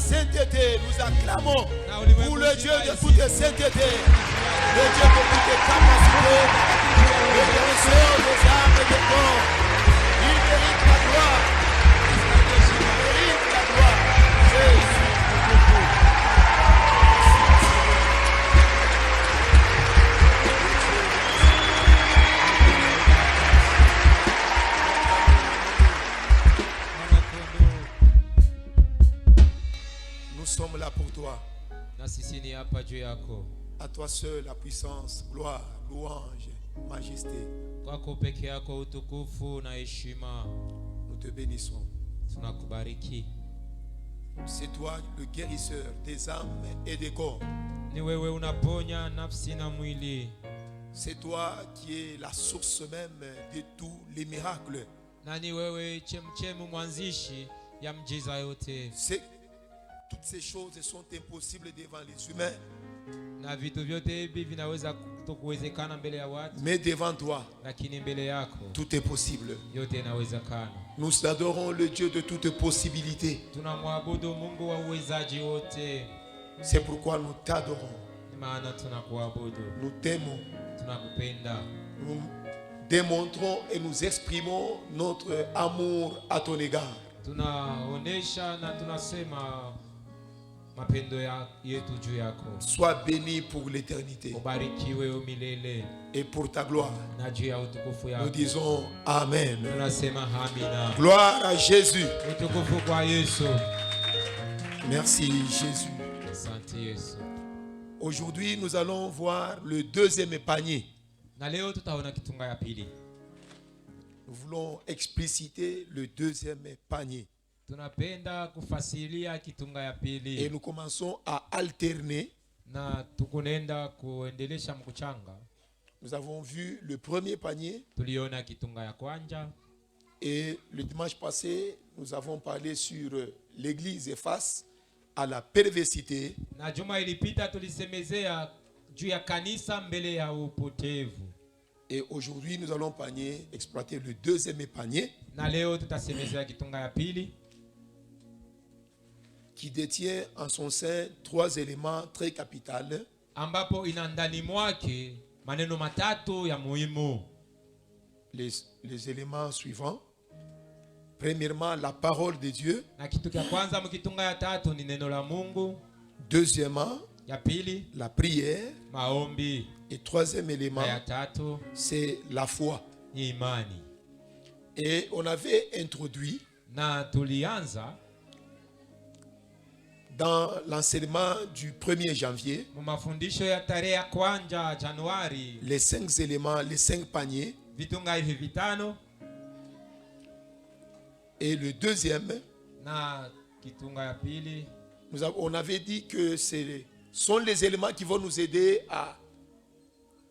sainteté, nous acclamons pour le Dieu de toute sainteté, le Dieu de toute capacité, le connaisseur des âmes et des corps. Il mérite la gloire. Il mérite la gloire. Jésus. Nous sommes là pour toi. À toi seul la puissance, gloire, louange, majesté. Nous te bénissons. C'est toi le guérisseur des âmes et des corps. C'est toi qui es la source même de tous les miracles. Toutes ces choses sont impossibles devant les humains. Mais devant toi, tout est possible. Nous adorons le Dieu de toutes possibilités. C'est pourquoi nous t'adorons. Nous t'aimons. Nous démontrons et nous exprimons notre amour à ton égard. Sois béni pour l'éternité et pour ta gloire. Nous disons Amen. Gloire à Jésus. Merci Jésus. Aujourd'hui, nous allons voir le deuxième panier. Nous voulons expliciter le deuxième panier. Et nous commençons à alterner. Nous avons vu le premier panier. Et le dimanche passé, nous avons parlé sur l'église face à la perversité. Et aujourd'hui, nous allons exploiter le deuxième panier qui détient en son sein trois éléments très capitaux. Les éléments suivants. Premièrement, la parole de Dieu. Deuxièmement, la prière. Et troisième élément, c'est la foi. Et on avait introduit dans l'enseignement du 1er janvier les 5 éléments, les 5 paniers. Et le deuxième, on avait dit que ce sont les éléments qui vont nous aider à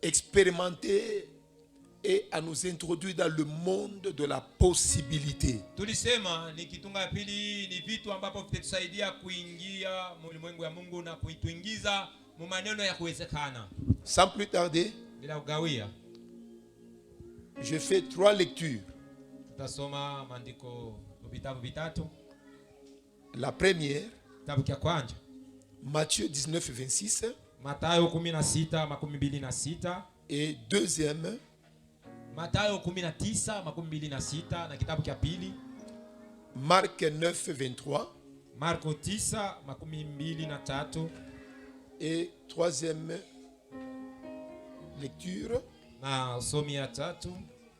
expérimenter et à nous introduire dans le monde de la possibilité. Sans plus tarder, je fais 3 lectures. La première, Matthieu 19, 26. Et deuxième, Marc 9, 23. Et troisième lecture,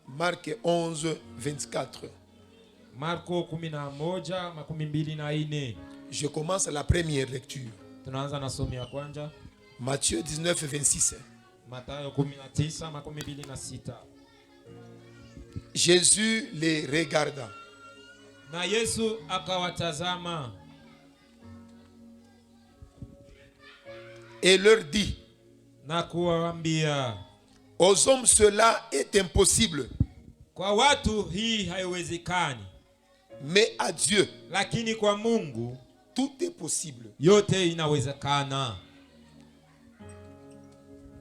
Marc 11, 24. Je commence la première lecture. Matthieu 19, 26. Jésus les regarda et leur dit: aux hommes cela est impossible, mais à Dieu tout est possible.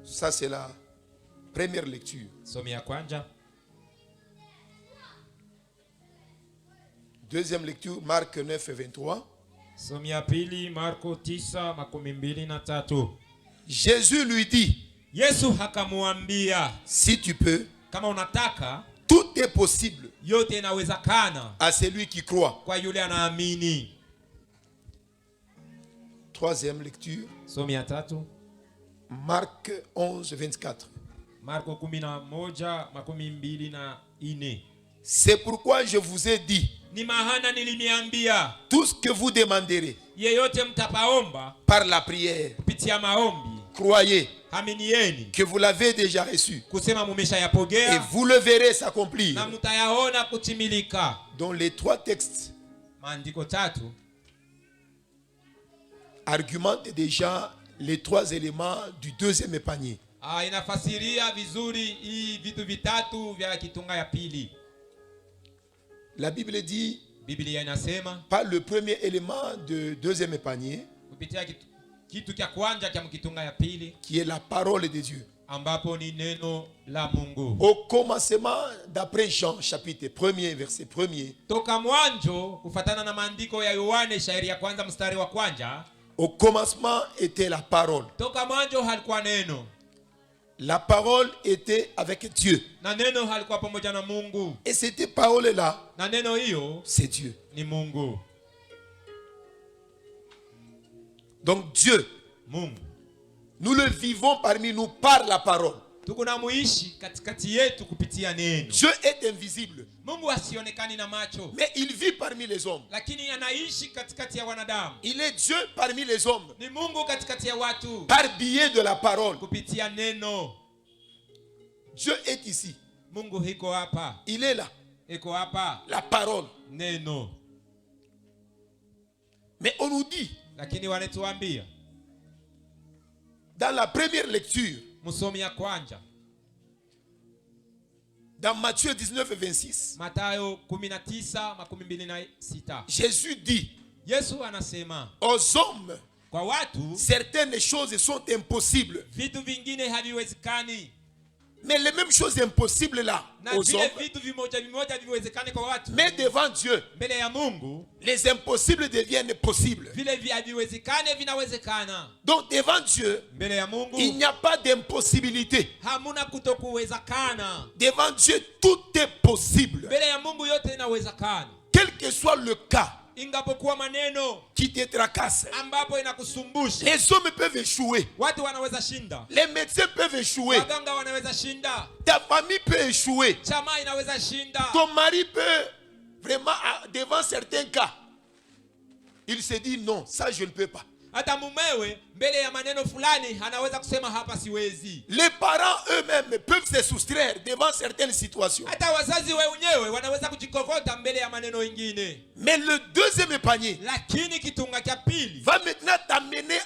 Ça, c'est la première lecture. Deuxième lecture, Marc 9, 23. Somi ya pili Marko 9:23. Jésus lui dit, Yesu akamwambia, si tu peux, kama unataka, tout est possible yote inawezekana à celui qui croit. kwa yule anaamini. Troisième lecture, Somi ya tatu Marc 11:24. Marko 11:24. C'est pourquoi je vous ai dit, Ni mahana nilimiambia, tout ce que vous demanderez yeyote mtapaomba par la prière, kupitia maombi, croyez aminieni que vous l'avez déjà reçu kusema et mumeshayapokea vous le verrez s'accomplir. na mtayaona kutimilika. Dans les trois textes Maandiko tatu argumentent déjà les trois éléments du deuxième panier. inafasiria vizuri hii vitu vitatu vya kitunga ya pili. La Bible dit, Biblia inasema par le premier élément de deuxième panier, kupitia kitu cha kwanza cha kitunga ya pili, qui est la parole de Dieu. ambapo ni neno la Mungu. Au commencement, d'après Jean, chapitre 1er, verset 1er, Toka mwanzo kufatana na maandiko ya Yohane shairi ya kwanza mstari wa kwanza, au commencement était la parole. toka mwanzo halikuwa neno, La parole était avec Dieu. na neno halikuwa pamoja na Mungu, Et cette parole-là, na neno hiyo c'est Dieu. ni Mungu. Donc Dieu, Mungu nous le vivons parmi nous par la parole. tukunamuishi katikati yetu kupitia neno. Dieu est invisible, Mungu asionekani na macho, mais il vit parmi les hommes. lakini anaishi katikati ya wanadamu. Il est Dieu parmi les hommes, Ni Mungu katikati ya watu par biais de la parole. kupitia neno. Dieu est ici, Mungu hiko hapa, il est là, iko hapa, la parole. neno. Mais on nous dit, Lakini wanatuambia dans la première lecture, msomi ya kwanza dans Matthieu 19:26, Mathayo 19:26, Jésus dit, Yesu anasema aux hommes, kwa watu certaines choses sont impossibles. vitu vingine haviwezekani, Mais les mêmes choses impossibles là, na aux vile hommes, vitu vimoja viwezekane kwa watu, mais devant Dieu, mbele ya Mungu les impossibles deviennent possibles. vile haviwezekane vinawezekana. Donc devant Dieu, Mbele ya Mungu il n'y a pas d'impossibilité. hamuna kutokuwezekana. Devant Dieu, tout est possible. Mbele ya Mungu yote inawezekana, Quel que soit le cas ingapokuwa maneno qui te tracasse, ambapo inakusumbusha. les hommes peuvent échouer, Watu wanaweza shinda, les médecins peuvent échouer, waganga wanaweza shinda, ta famille peut échouer, chama inaweza shinda, ton mari peut vraiment, devant certains cas, il se dit non, ça je ne peux pas. hata mumewe mbele ya maneno fulani anaweza kusema hapa siwezi. Les parents eux-mêmes peuvent se soustraire devant certaines situations. Hata wazazi wenyewe wanaweza kujikokota mbele ya maneno ingine. Mais le deuxième panier Lakini kitunga cha pili va maintenant t'amener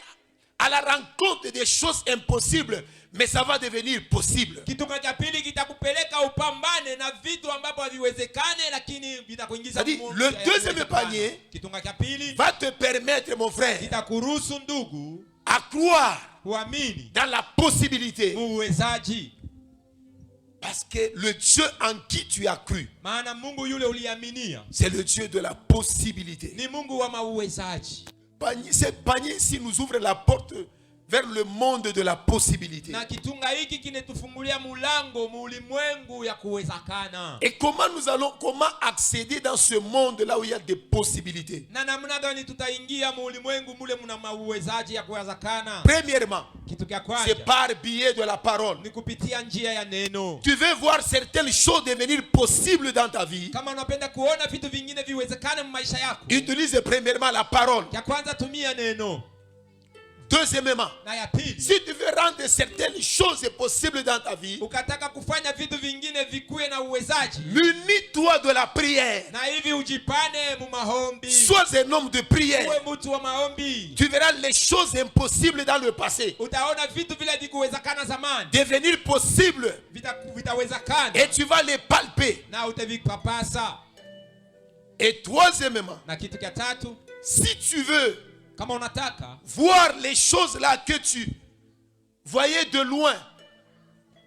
à la rencontre des choses impossibles, mais ça va devenir possible. kitunga cha pili kitakupeleka upambane na vitu ambapo haviwezekane, lakini vitakuingiza C'est-à-dire, mu- le ya deuxième kuwezekana. panier Kitunga cha pili va te permettre, mon frère, kitakuruhusu ndugu à croire kuamini dans la possibilité. uwezaji, Parce que le Dieu en qui tu as cru, maana Mungu yule uliaminia c'est le Dieu de la possibilité. ni Mungu wa mauwezaji. Ce panier ici nous ouvre la porte vers le monde de la possibilité. Na kitunga hiki kinetufungulia mulango muulimwengu ya kuwezekana. Et comment accéder dans ce monde là où il y a des possibilités? Na namna gani tutaingia muulimwengu mule muna mauwezaji ya kuwezekana? Premièrement, Kitu cha kwanza c'est par biais de la parole. ni kupitia njia ya neno. Tu veux voir certaines choses devenir possibles dans ta vie, Kama unapenda kuona vitu vingine viwezekane mu maisha yako, utilise premièrement la parole. ya kwanza tumia neno, Deuxièmement, na ya pili si tu veux rendre certaines choses possibles dans ta vie, ukataka kufanya vitu vingine vikuwe na uwezaji, munis-toi de la prière. na hivi ujipane mu maombi. Sois un homme de prière. Uwe mtu wa maombi, Tu verras les choses impossibles dans le passé utaona vitu vile vikuwezekana zamani devenir possibles vitawezekana, et tu vas les palper. na utavipapasa. Et troisièmement, Na kitu cha tatu, si tu veux kama unataka voir les choses là que tu voyais de loin,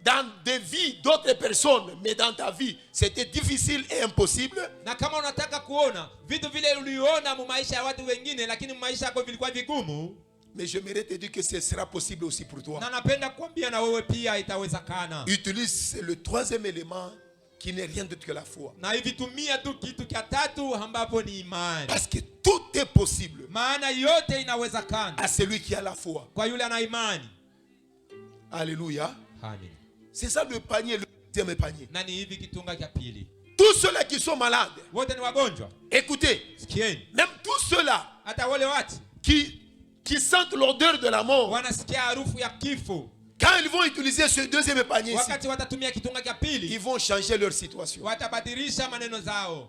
dans des vies d'autres personnes, mais dans ta vie, c'était difficile et impossible, na kama unataka kuona vitu vile uliona mu maisha ya watu wengine lakini maisha yako vilikuwa vigumu, mais j'aimerais te dire que ce sera possible aussi pour toi. na napenda kuambia na wewe pia itawezekana. Utilise le troisième élément qui n'est rien d'autre que la foi. Na hivi tumia tu kitu cha tatu ambapo ni imani. Parce que tout est possible Maana yote inawezekana à celui qui a la foi. kwa yule ana imani. Alléluia. Amen. C'est ça le panier, le deuxième panier. Na ni hivi kitunga cha pili. Tous ceux-là qui sont malades, Wote ni wagonjwa. écoutez, Sikieni. même tous ceux-là Hata wale watu qui sentent l'odeur de la mort, wanasikia harufu ya kifo, quand ils vont utiliser ce deuxième panier ici, wakati watatumia kitunga cha pili, ils vont changer leur situation. watabadilisha maneno zao.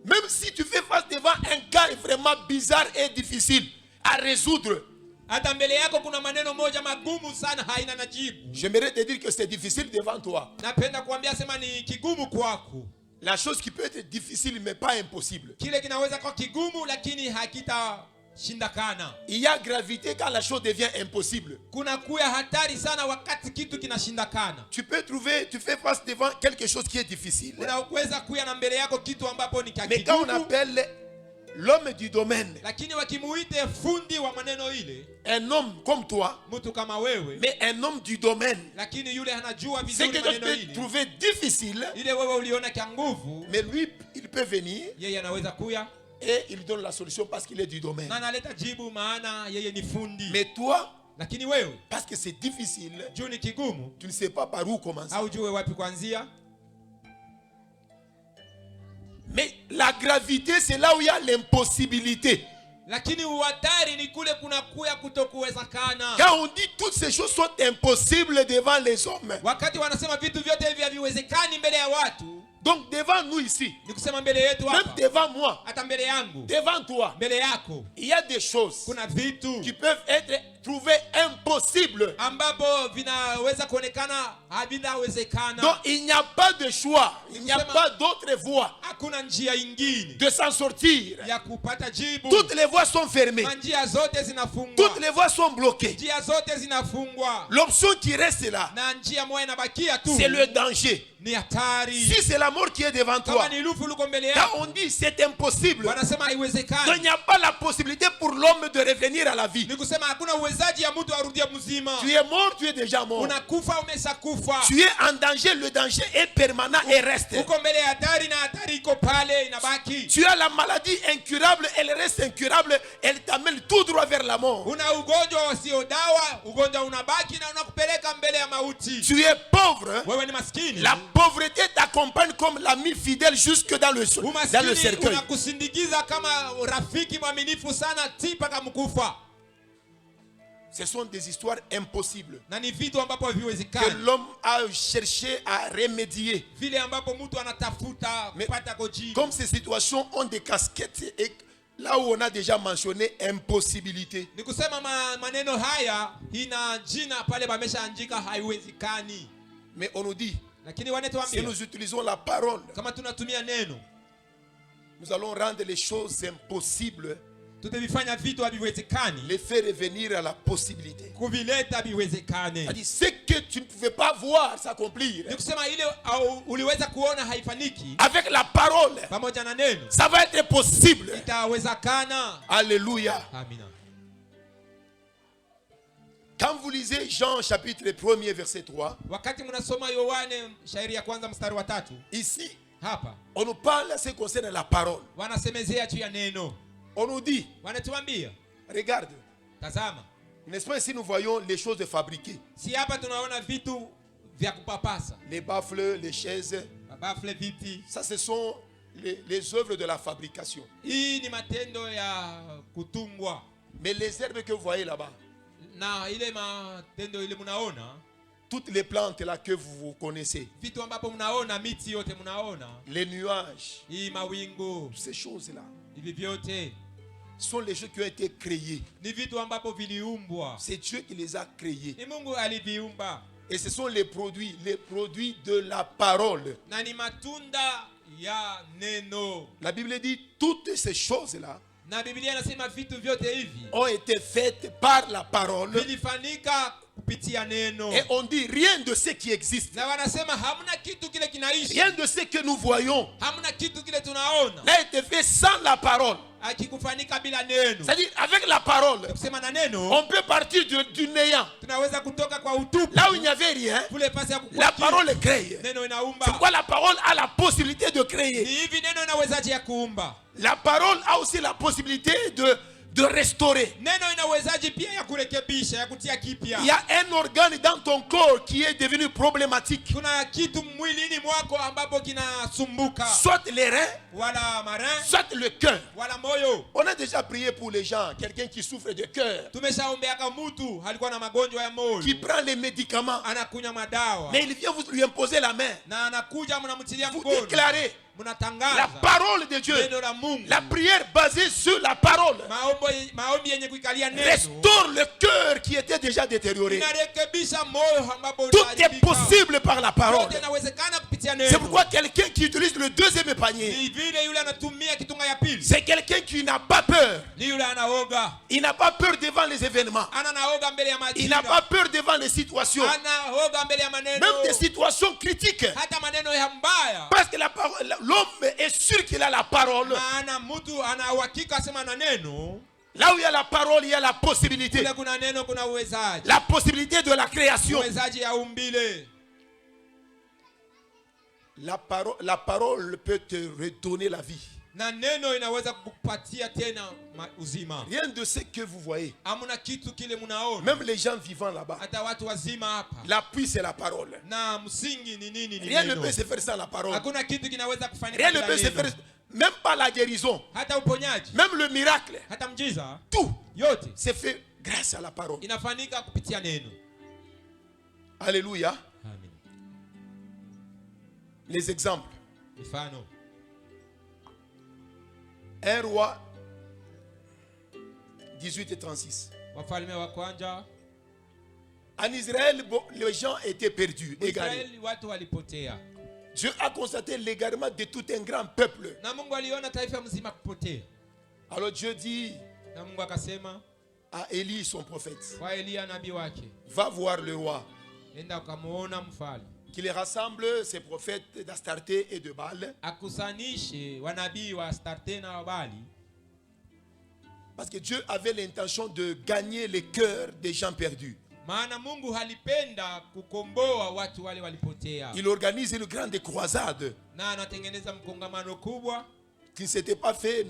Même si tu fais face devant un cas vraiment bizarre et difficile à résoudre, Hata mbele yako kuna maneno moja magumu sana haina na jibu. j'aimerais te dire que c'est difficile devant toi. Napenda kuambia sema ni kigumu kwako. La chose qui peut être difficile mais pas impossible. Kile kinaweza kuwa kigumu lakini hakitashindikana. Il y a gravité quand la chose devient impossible. Kuna kuya hatari sana wakati kitu kinashindikana. Tu fais face devant quelque chose qui est difficile. Unaweza kuya na mbele yako kitu ambapo ni Mais quand on kigumu. appelle l'homme du domaine, Lakini wakimuite fundi wa maneno ile, un homme comme toi, mtu kama wewe, mais un homme du domaine, lakini yule anajua c'est vizuri que tu maneno peux ile. trouver difficile, Ile wewe uliona kia nguvu, mais lui, il peut venir yeye anaweza kuya et il donne la solution parce qu'il est du domaine. na analeta jibu maana yeye ni fundi. Mais toi, Lakini wewe parce que c'est difficile, juu ni kigumu, tu ne sais pas par où commencer. au jue wapi kuanzia. Mais la gravité, c'est là où il y a l'impossibilité. Lakini uhatari ni kule kuna kuya kutokuwezekana. Quand on dit toutes ces choses sont impossibles devant les hommes, Wakati wanasema vitu vyote hivi haviwezekani mbele ya watu, donc devant nous ici, ni kusema mbele yetu même hapa, devant moi, hata mbele yangu, devant toi, mbele yako, il y a des choses kuna vitu qui peuvent être trouvées impossibles. ambapo vinaweza kuonekana havitawezekana. Donc il n'y a pas de choix, il n'y a pas d'autre voie Hakuna njia ingine de s'en sortir. ya kupata jibu. Toutes les voies sont fermées, Njia zote zinafungwa, toutes les voies sont bloquées. njia zote zinafungwa, L'option qui reste là, na njia moja inabakia tu, c'est le danger. ni hatari. Si c'est la mort qui est devant toi, Kama ni lufu luko mbele quand yako, on dit c'est impossible, wanasema donc il haiwezekani. n'y a pas la possibilité pour l'homme de revenir à la vie. Ni kusema hakuna uwezaji ya mtu arudie mzima. Tu es mort, tu es déjà mort. Unakufa, umeshakufa. Tu es en danger, le danger est permanent et reste. Uko mbele ya hatari na hatari iko pale inabaki. Tu as la maladie incurable, elle reste incurable, elle t'amène tout droit vers la mort. Una ugonjwa usio dawa, ugonjwa unabaki na unakupeleka mbele ya mauti. Tu es pauvre, Wewe ni maskini. la pauvreté t'accompagne comme l'ami fidèle jusque dans le Umaskini cercueil. unakusindikiza kama rafiki mwaminifu sana ti mpaka mkufa. Ce sont des histoires impossibles Na ni vitu ambapo que haviwezekani. l'homme a cherché à remédier. Vile ambapo mtu anatafuta kupata gojibu. Comme ces situations ont des casquettes et là où on a déjà mentionné impossibilité, Ni kusema maneno haya ina jina pale bameshaandika haiwezekani. mais on nous dit, Lakini si wanetuambia nous utilisons la parole, kama tunatumia neno, nous allons rendre les choses impossibles, tutavifanya vitu haviwezekani, les faire revenir à la possibilité. kuvileta viwezekane. C'est-à-dire, ce que tu ne pouvais pas voir s'accomplir, Ni kusema ile uliweza kuona haifaniki, avec la parole, pamoja na neno ça va être possible. itawezekana. Alléluia. Amina. Quand vous lisez Jean chapitre 1er verset 3, Wakati mnasoma Yohane shairi ya kwanza mstari wa 3, ici, hapa on nous parle à ce qui concerne la parole. wanasemezea juu ya neno. On nous dit, Wanatuambia, regarde, tazama, n'est-ce pas ici nous voyons les choses fabriquées, si hapa tunaona vitu vya kupapasa, les baffles, les chaises, mabafle, viti. ça ce sont les œuvres de la fabrication. Hii ni matendo ya kutungwa. Mais les herbes que vous voyez là-bas, Na ile matendo ile mnaona, toutes les plantes là que vous connaissez, vitu ambapo mnaona, miti yote mnaona, les nuages, hii mawingu, toutes ces choses-là, hivi vyote sont les choses qui ont été créées. ni vitu ambapo viliumbwa. C'est Dieu qui les a créées. Ni Mungu aliviumba. Et ce sont les produits de la parole. Na ni matunda ya neno. La Bible dit toutes ces choses-là Na Biblia inasema vitu vyote hivi ont été faites par la parole vilifanyika kupitia neno. Et on dit rien de ce qui existe, Na wanasema hamna kitu kile kinaishi, rien de ce que nous voyons hamna kitu kile tunaona n'a été fait sans la parole. akikufanyika bila neno. C'est-à-dire, avec la parole, Kusema na neno on peut partir du néant. tunaweza kutoka kwa utupu Là où il n'y avait rien, kule pasi ya la kukua parole crée. neno C'est inaumba. pourquoi la parole a la possibilité de Ni créer. hivi neno inawezaje ya kuumba? La parole a aussi la possibilité de restaurer. Neno inawezaje pia ya kurekebisha, ya kutia kipya? Il y a un organe dans ton corps qui est devenu problématique. Kuna kitu mwilini mwako ambapo kinasumbuka, Soit les reins, wala marin, soit le cœur. wala moyo. On a déjà prié pour les gens, quelqu'un qui souffre de cœur, Tumeshaombeaka mtu alikuwa na magonjwa ya moyo, qui prend les médicaments, anakunywa madawa mais il vient vous lui imposer la main. na anakuja mnamtilia Vous mkono, déclarez la mnatangaza parole de Dieu. neno la Mungu. La prière basée sur la parole Maombi yenye kuikalia neno restaure le cœur qui était déjà détérioré. inarekebisha moyo ambapo Tout est possible par la parole. yote inawezekana kupitia C'est neno. pourquoi quelqu'un qui utilise le deuxième panier, Ni vile yule anatumia kitunga ya pili, c'est quelqu'un qui n'a pas peur. ni yule anaoga, Il n'a pas peur devant les événements. ana naoga mbele ya Il n'a pas majira, peur devant les situations. anaoga mbele ya maneno, Même des situations critiques. hata maneno ya mbaya. Parce que la parole, l'homme est sûr qu'il a la parole. Maana mtu ana uhakika asema na neno, Là où il y a la parole, il y a la possibilité. kule kuna neno, kuna uwezaji, La possibilité de la création. uwezaji ya umbile. La parole peut te redonner la vie. Na neno inaweza kukupatia tena uzima. Rien de ce que vous voyez. Hamuna kitu kile munaona, Même les gens vivant là-bas. hata watu wazima hapa. L'appui, c'est la parole. Na msingi ni nini? Ni Rien ne neno. peut se faire sans la parole. Hakuna kitu kinaweza kufanyika Rien ne bila peut se neno. faire, même pas la guérison, Hata uponyaji, même le miracle. hata mjiza, Tout yote c'est fait grâce à la parole. inafanyika kupitia neno. Alléluia. Amen. Les exemples. Mifano, 1 roi 18 et 36. Wafalme wa kwanza. En Israël, les gens étaient perdus, égarés. Israeli watu walipotea. Dieu a constaté l'égarement de tout un grand peuple. Na Mungu aliona taifa mzima kupotea. Alors Dieu dit Na Mungu akasema à Élie, son prophète, kwa Elia nabii wake, va voir le roi, enda ukamuona mfalme, qu'il rassemble ses prophètes d'Astarté et de Baal. akusanishe wanabii wa Astarte na wa Bali. Parce que Dieu avait l'intention de gagner les cœurs des gens perdus. Maana Mungu halipenda kukomboa watu wale walipotea. Il organise une grande croisade Na anatengeneza mkongamano kubwa, qui ne s'était pas fait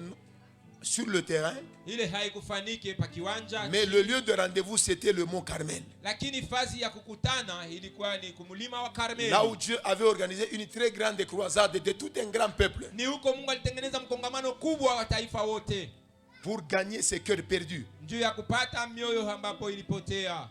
sur le terrain, ile haikufanike pa kiwanja, mais le lieu de rendez-vous c'était le mont Carmel. lakini fazi ya kukutana ilikuwa ni kumlima wa Karmeli. Là où Dieu avait organisé une très grande croisade de tout un grand peuple Ni huko Mungu alitengeneza mkongamano kubwa wa taifa wote, pour gagner ces cœurs perdus. juu ya kupata mioyo ambapo ilipotea.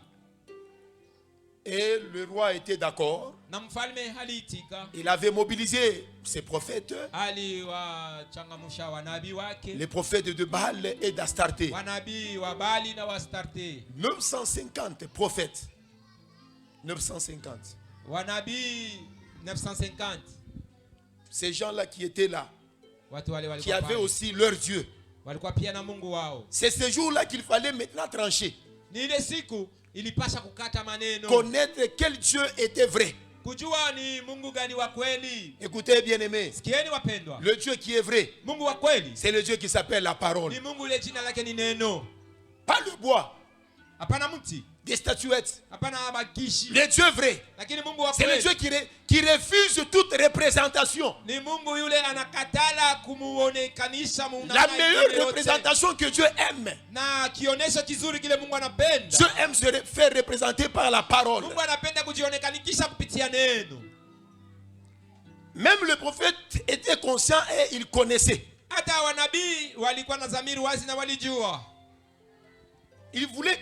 Et le roi était d'accord. Na mfalme haliitika, Il avait mobilisé ses prophètes, aliwachangamsha wanabii wake, les prophètes de Baal et d'Astarté. wanabii wa Bali na wa Astarte, 950 prophètes. 950. wanabii 950. Ces gens-là qui étaient là, Watu wale qui walikuwa avaient pale, aussi leur Dieu. walikuwa pia na Mungu wao. C'est ce jour-là qu'il fallait maintenant trancher. Ni ile siku ilipasha kukata maneno, Connaître quel Dieu était vrai. kujua ni Mungu gani wa kweli. Écoutez bien aimés, Sikieni wapendwa, le Dieu qui est vrai, Mungu wa kweli c'est le Dieu qui s'appelle la parole. ni Mungu ile jina lake ni neno. Pas le bois, Hapana mti, des statuettes. hapana makishi. Le Dieu vrai, Lakini Mungu wa c'est le kweli Dieu qui refuse toute représentation. ni Mungu yule anakatala kumuonekanisha La meilleure représentation que Dieu aime. na kionesho kizuri kile Mungu anapenda. Dieu aime se faire représenter par la parole. Mungu anapenda kujionekanisha kupitia neno. Même le prophète était conscient et il connaissait. Hata wanabii walikuwa na dhamiri wazi na walijua. Il voulait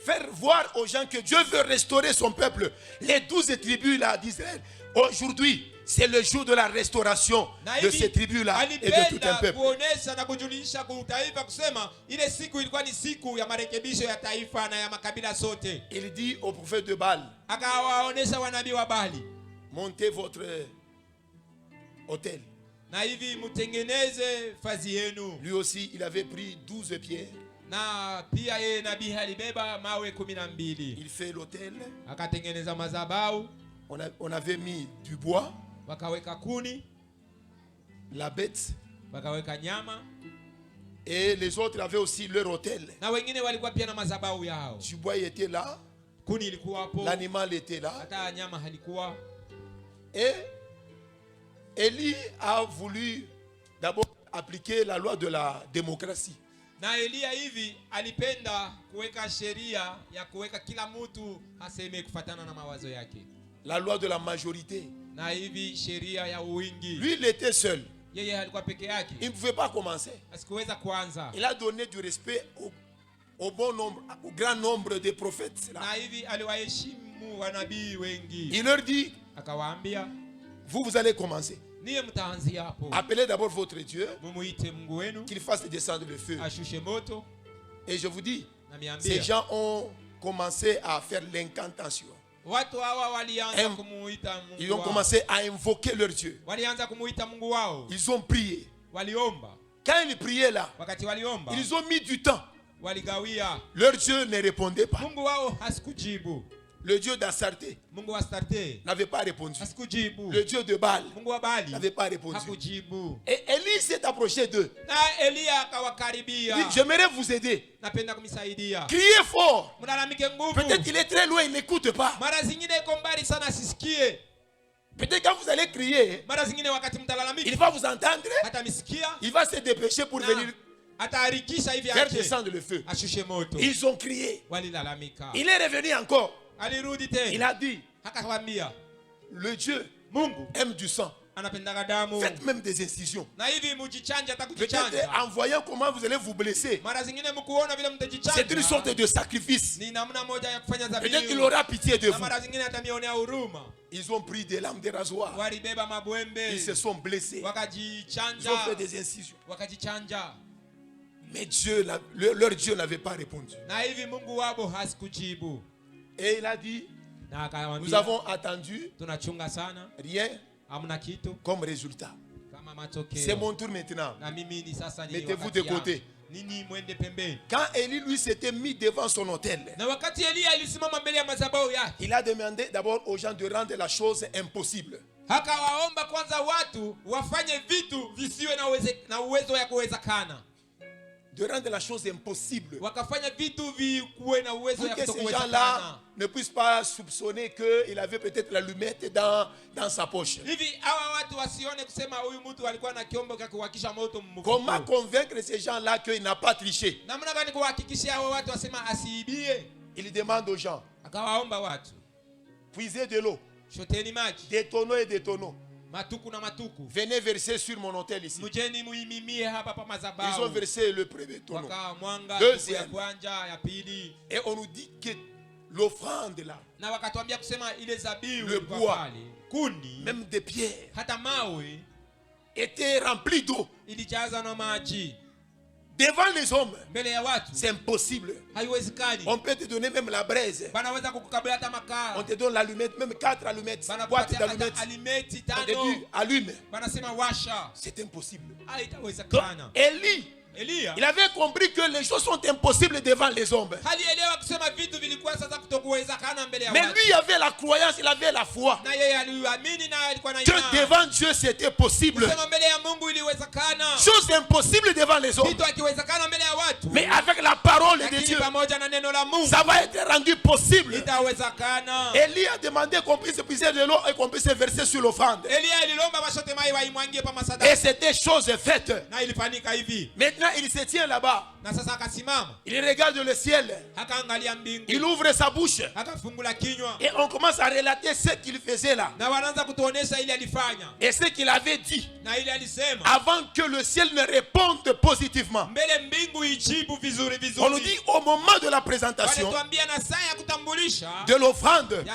faire voir aux gens que Dieu veut restaurer son peuple. Les 12 tribus là d'Israël. Aujourd'hui, c'est le jour de la restauration de ces tribus là et de tout un peuple. Kuonesha na kujulisha kwa taifa kusema ile siku ilikuwa ni siku ya marekebisho ya taifa na ya makabila sote. Il dit au prophète de Baal, Akawaonesha wanabii wa Bali, montez votre autel. na hivi mtengeneze fazi yenu. Lui aussi, il avait pris 12 pierres. Na pia yeye nabii alibeba mawe 12. Il fait l'autel. Akatengeneza madhabahu. On avait mis du bois. Wakaweka kuni. La bête. Wakaweka nyama. Et les autres avaient aussi leur autel. Na wengine walikuwa pia na madhabahu yao. Du bois était là. Kuni ilikuwa hapo. L'animal était là. Hata nyama halikuwa. Et Élie a voulu d'abord appliquer la loi de la démocratie. Na Elia hivi alipenda kuweka sheria ya kuweka kila mtu aseme kufatana na mawazo yake. La loi de la majorité. Na hivi sheria ya wingi. Lui, il était seul. Yeye alikuwa peke yake. Il ne pouvait pas commencer. Asikuweza kuanza. Il a donné du respect au bon nombre, au grand nombre de prophètes. Na hivi aliwaheshimu wanabii wengi. Il leur dit, akawaambia, vous allez commencer. Niye mtaanzia hapo. Appelez d'abord votre Dieu. Mumuite Mungu wenu. Qu'il fasse descendre le feu. Ashushe moto. Et je vous dis, na ces gens ont commencé à faire l'incantation. Watu hawa walianza kumuita Mungu wao. Ils ont commencé à invoquer leur Dieu. Walianza kumuita Mungu wao. Ils ont prié. Waliomba. Quand ils priaient là, wakati waliomba, ils ont mis du temps. Waligawia. Leur Dieu ne répondait pas. Mungu wao hasikujibu. Le Dieu d'Astarté n'avait pas répondu. Le Dieu de Baal n'avait pas répondu. Et Élie s'est approché d'eux. Il dit, j'aimerais vous aider. Criez fort. Peut-être qu'il est très loin, il n'écoute pas. Peut-être quand vous allez crier, il va vous entendre. Il va se dépêcher pour venir faire descendre le feu. Ils ont crié. Il est revenu encore. Il a dit, le Dieu aime du sang. Faites même des incisions. Peut-être en voyant comment vous allez vous blesser, c'est une sorte de sacrifice. Peut-être qu'il aura pitié de vous. Ils ont pris des lames de rasoir. Ils se sont blessés. Ils ont fait des incisions. Mais leur Dieu n'avait pas répondu. Et il a dit, nous avons attendu rien comme résultat. C'est mon tour maintenant. Mettez-vous de côté. Quand Élie lui s'était mis devant son autel, il a demandé d'abord aux gens de rendre la chose impossible. De rendre la chose impossible. Pour que ces gens-là ne puissent pas soupçonner qu'il avait peut-être l'allumette dans sa poche. Comment convaincre ces gens-là qu'il n'a pas triché? Il demande aux gens, puisez de l'eau, des tonneaux et des tonneaux. Venez verser sur mon autel ici. Ils ont versé le premier tonneau. Deuxième. Et on nous dit que l'offrande là, le bois, même des pierres, était rempli d'eau. Devant les hommes, c'est impossible. On peut te donner même la braise. On te donne l'allumette, même 4 allumettes, boîte d'allumettes. On te dit allume. C'est impossible. Donc, Élie, il avait compris que les choses sont impossibles devant les hommes. Mais lui, il avait la croyance, il avait la foi que devant Dieu c'était possible. Chose impossible devant les hommes. Mais avec la parole de Dieu, ça va être rendu possible. Élie a demandé qu'on puisse puiser de l'eau et qu'on puisse verser sur l'offrande. Et c'était chose faite. Maintenant, il se tient là-bas. Il regarde le ciel. Il ouvre sa bouche. Et on commence à relater ce qu'il faisait là. Et ce qu'il avait dit avant que le ciel ne réponde positivement. On nous dit au moment de la présentation de l'offrande,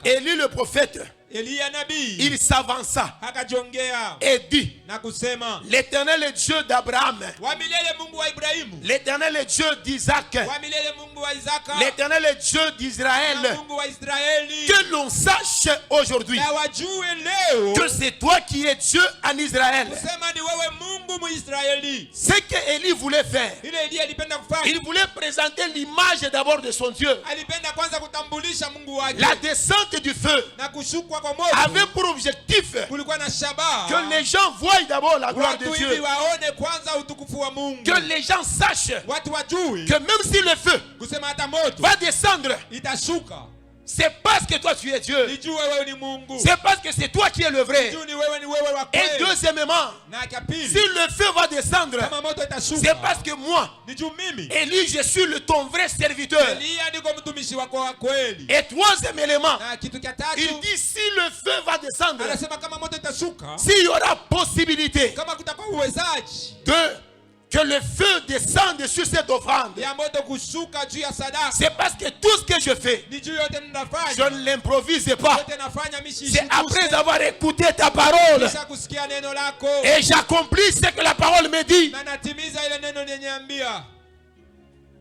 Élie le prophète Eliya nabii il s'avança akajongea et dit, na kusema, l'Éternel est Dieu d'Abraham, wa milele Mungu wa Ibrahimu, l'Éternel est Dieu d'Isaac, wa milele Mungu wa Isaka, l'Éternel est Dieu na d'Israël. Mungu wa Israeli. Que l'on sache aujourd'hui Na wajue leo que c'est toi qui es Dieu en Israël. kusema ni wewe Mungu Muisraeli. Ce que Élie voulait faire, Ile Eliya alipenda kufanya, il voulait présenter l'image d'abord de son Dieu. alipenda kwanza kutambulisha Mungu wake. La descente du feu Na kushukwa kwa moto avait pour objectif kulikuwa na shabaha que les gens voient d'abord la gloire de watu Dieu. hivi waone kwanza utukufu wa Mungu, Que les gens sachent watu wajui que même si le feu kusema hata moto va descendre, itashuka, c'est parce que toi tu es Dieu. nijue wewe ni Mungu, C'est parce que c'est toi qui es le vrai. nijue ni wewe wa Et kweli. deuxièmement, Na cha pili, si le feu va descendre, kama moto c'est itashuka, parce que moi, nijue mimi Élie, je suis ton vrai serviteur. Eliya niko mtumishi wako wa kweli. Et troisième élément, Na kitu cha il tatu dit si le feu va descendre, anasema kama moto itashuka, s'il y aura possibilité kama kutakuwa uwezaji que le feu descende sur cette offrande, ya moto kushuka juu ya sadaka, c'est parce que tout ce que je fais, nijue yote je ninafanya, ne l'improvise pas. yote nafanya mishi C'est après avoir écouté ta parole kisha kusikia neno lako et j'accomplis ce que la parole me dit. na natimiza ile neno niambia.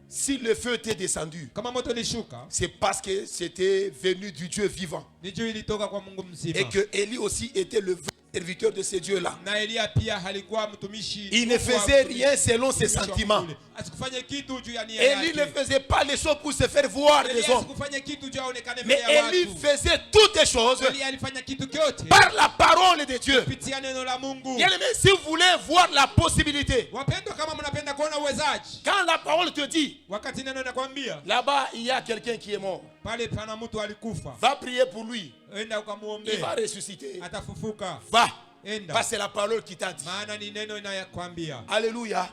Si le feu était descendu, Kama moto lishuka, c'est parce que c'était venu du Dieu vivant nijue ilitoka kwa Mungu mzima. et que Élie aussi était le vrai serviteur de ce Dieu-là. Na Eliya pia halikuwa mtumishi. Il ne faisait rien selon ses sentiments. Asikufanye kitu juu ya nia Élie ne yake. faisait pas les choses pour se faire voir des Eliya hommes. asikufanye kitu juu aonekane Mais mbele ya Élie watu. faisait toutes les choses Eliya alifanya kitu kyote par la parole de Dieu. kupitia neno la Mungu. Bien aimé, si vous voulez voir la possibilité, Wapendwa, kama mnapenda kuona uwezaji, quand la parole te dit, wakati neno nakwambia là-bas il y a quelqu'un qui est mort, pale pana mtu alikufa, va prier pour lui, enda il ukamuombee, va ressusciter. atafufuka. Va, Enda, parce que c'est la parole qui t'a dit. maana ni neno inayokwambia, Alléluia.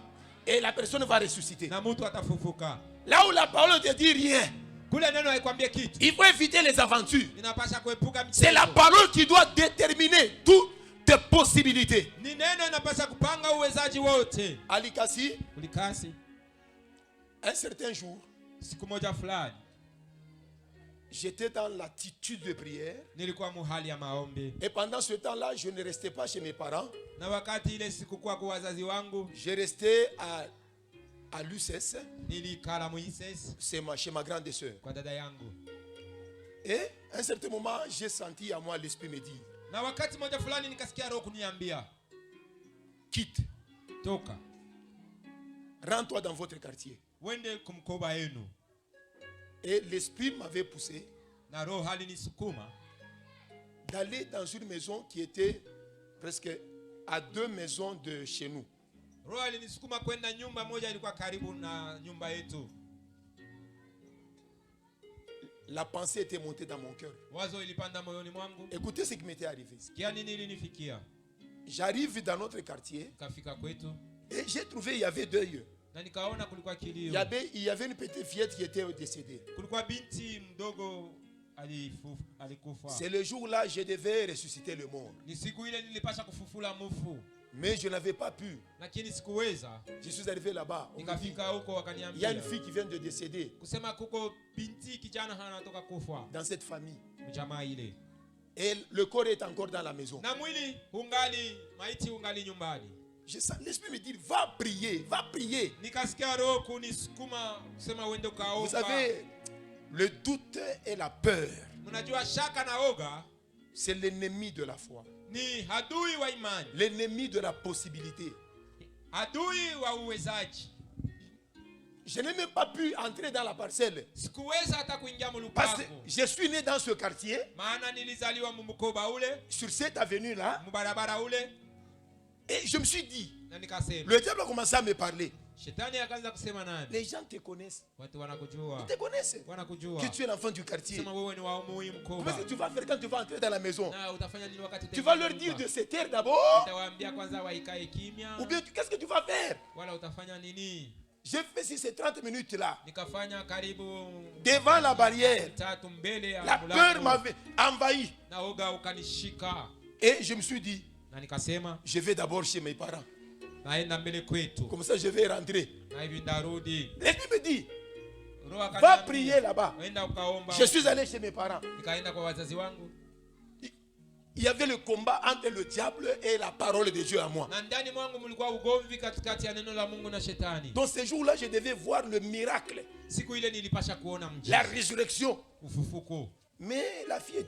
Et la personne va ressusciter. na mtu atafufuka. Là où la parole ne te dit rien, Kule neno haikwambia kitu, il faut éviter les aventures. inapasha kuepuka C'est la mchezo. parole qui doit déterminer toutes tes possibilités. Ni neno inapasha kupanga uwezaji wote. Alikasi, Ulikasi un certain jour, siku moja fulani j'étais dans l'attitude de prière. nilikuwa muhali ya maombi, Et pendant ce temps-là, je ne restais pas chez mes parents. na wakati ile sikukuwa kwa wazazi wangu, Je restais à l'UCS, nilikala muises chez ma grande sœur. kwa dada yangu. Et à un certain moment, j'ai senti à moi l'esprit me dire, Na wakati moja fulani nikasikia roho kuniambia, quitte, toka rends-toi dans votre quartier. wende kumkoba yenu. Et l'esprit m'avait poussé Na roho alinisukuma d'aller dans une maison qui était presque à 2 maisons de chez nous. roho alinisukuma kwenda nyumba moja ilikuwa karibu na nyumba yetu. La pensée était montée dans mon cœur. Wazo ilipanda moyoni mwangu. Écoutez ce qui m'était arrivé. Kia nini ilinifikia? J'arrive dans notre quartier Kafika kwetu et j'ai trouvé il y avait 2 yeux. na nikaona kulikuwa kilio. Il y avait une petite fillette qui était décédée. Kulikuwa binti mdogo alikufa. C'est le jour-là je devais ressusciter le mort. Ni siku ile nilipasha kufufula mufu, Mais je n'avais pas pu. lakini sikuweza. Je suis arrivé là-bas. On me dit, Nikafika huko il y a wakaniambia une fille qui vient de décéder kusema kuko binti kijana anatoka kufa dans cette famille. mjamaa ile, Et le corps est encore dans la maison. na mwili ungali, maiti ungali nyumbani. L'esprit me dit, va prier, va prier. Nikasikia roho kunisukuma kusema uende Vous ukaomba. savez, le doute et la peur, Mnajua shaka na oga c'est l'ennemi de la foi. ni adui wa imani, L'ennemi de la possibilité. adui wa uwezaji. Je n'ai même pas pu entrer dans la parcelle. Sikuweza hata kuingia Parce que mulupango, je suis né dans ce quartier, maana nilizaliwa mumukoba ule, sur cette avenue-là, mubarabara ule, et je me suis dit, na nikasema, le diable a commencé à me parler. shetani akaanza kusema nani? Les gens te connaissent. Watu wanakujua, Ils te connaissent. wanakujua Que tu es l'enfant du quartier. sema wewe ni wa umui Comment mkoba. est-ce que tu vas faire quand tu vas entrer dans la maison? Na utafanya nini wakati Tu vas leur dire de se taire d'abord? utawaambia kwanza waikae kimya, Ou bien qu'est-ce que tu vas faire? wala utafanya nini? J'ai fait ces 30 minutes-là, Nikafanya karibu devant la barrière. tatu mbele ya La peur mlango, m'avait envahi. na oga ukanishika, Et je me suis dit, na nikasema je vais d'abord chez mes parents. naenda mbele kwetu, Comme ça, je vais rentrer. na hivi ndarudi. L'esprit me dit, Roho va prier akaniambia, là-bas. enda ukaomba. Je suis allé chez mes parents. Nikaenda kwa wazazi wangu, il y avait le combat entre le diable et la parole de Dieu à moi. Na ndani mwangu mlikuwa ugomvi katikati ya neno la Mungu na shetani. Donc ce jour-là, je devais voir le miracle, Siku ile nilipasha kuona mji. la résurrection. Ufufuko. Mais la fille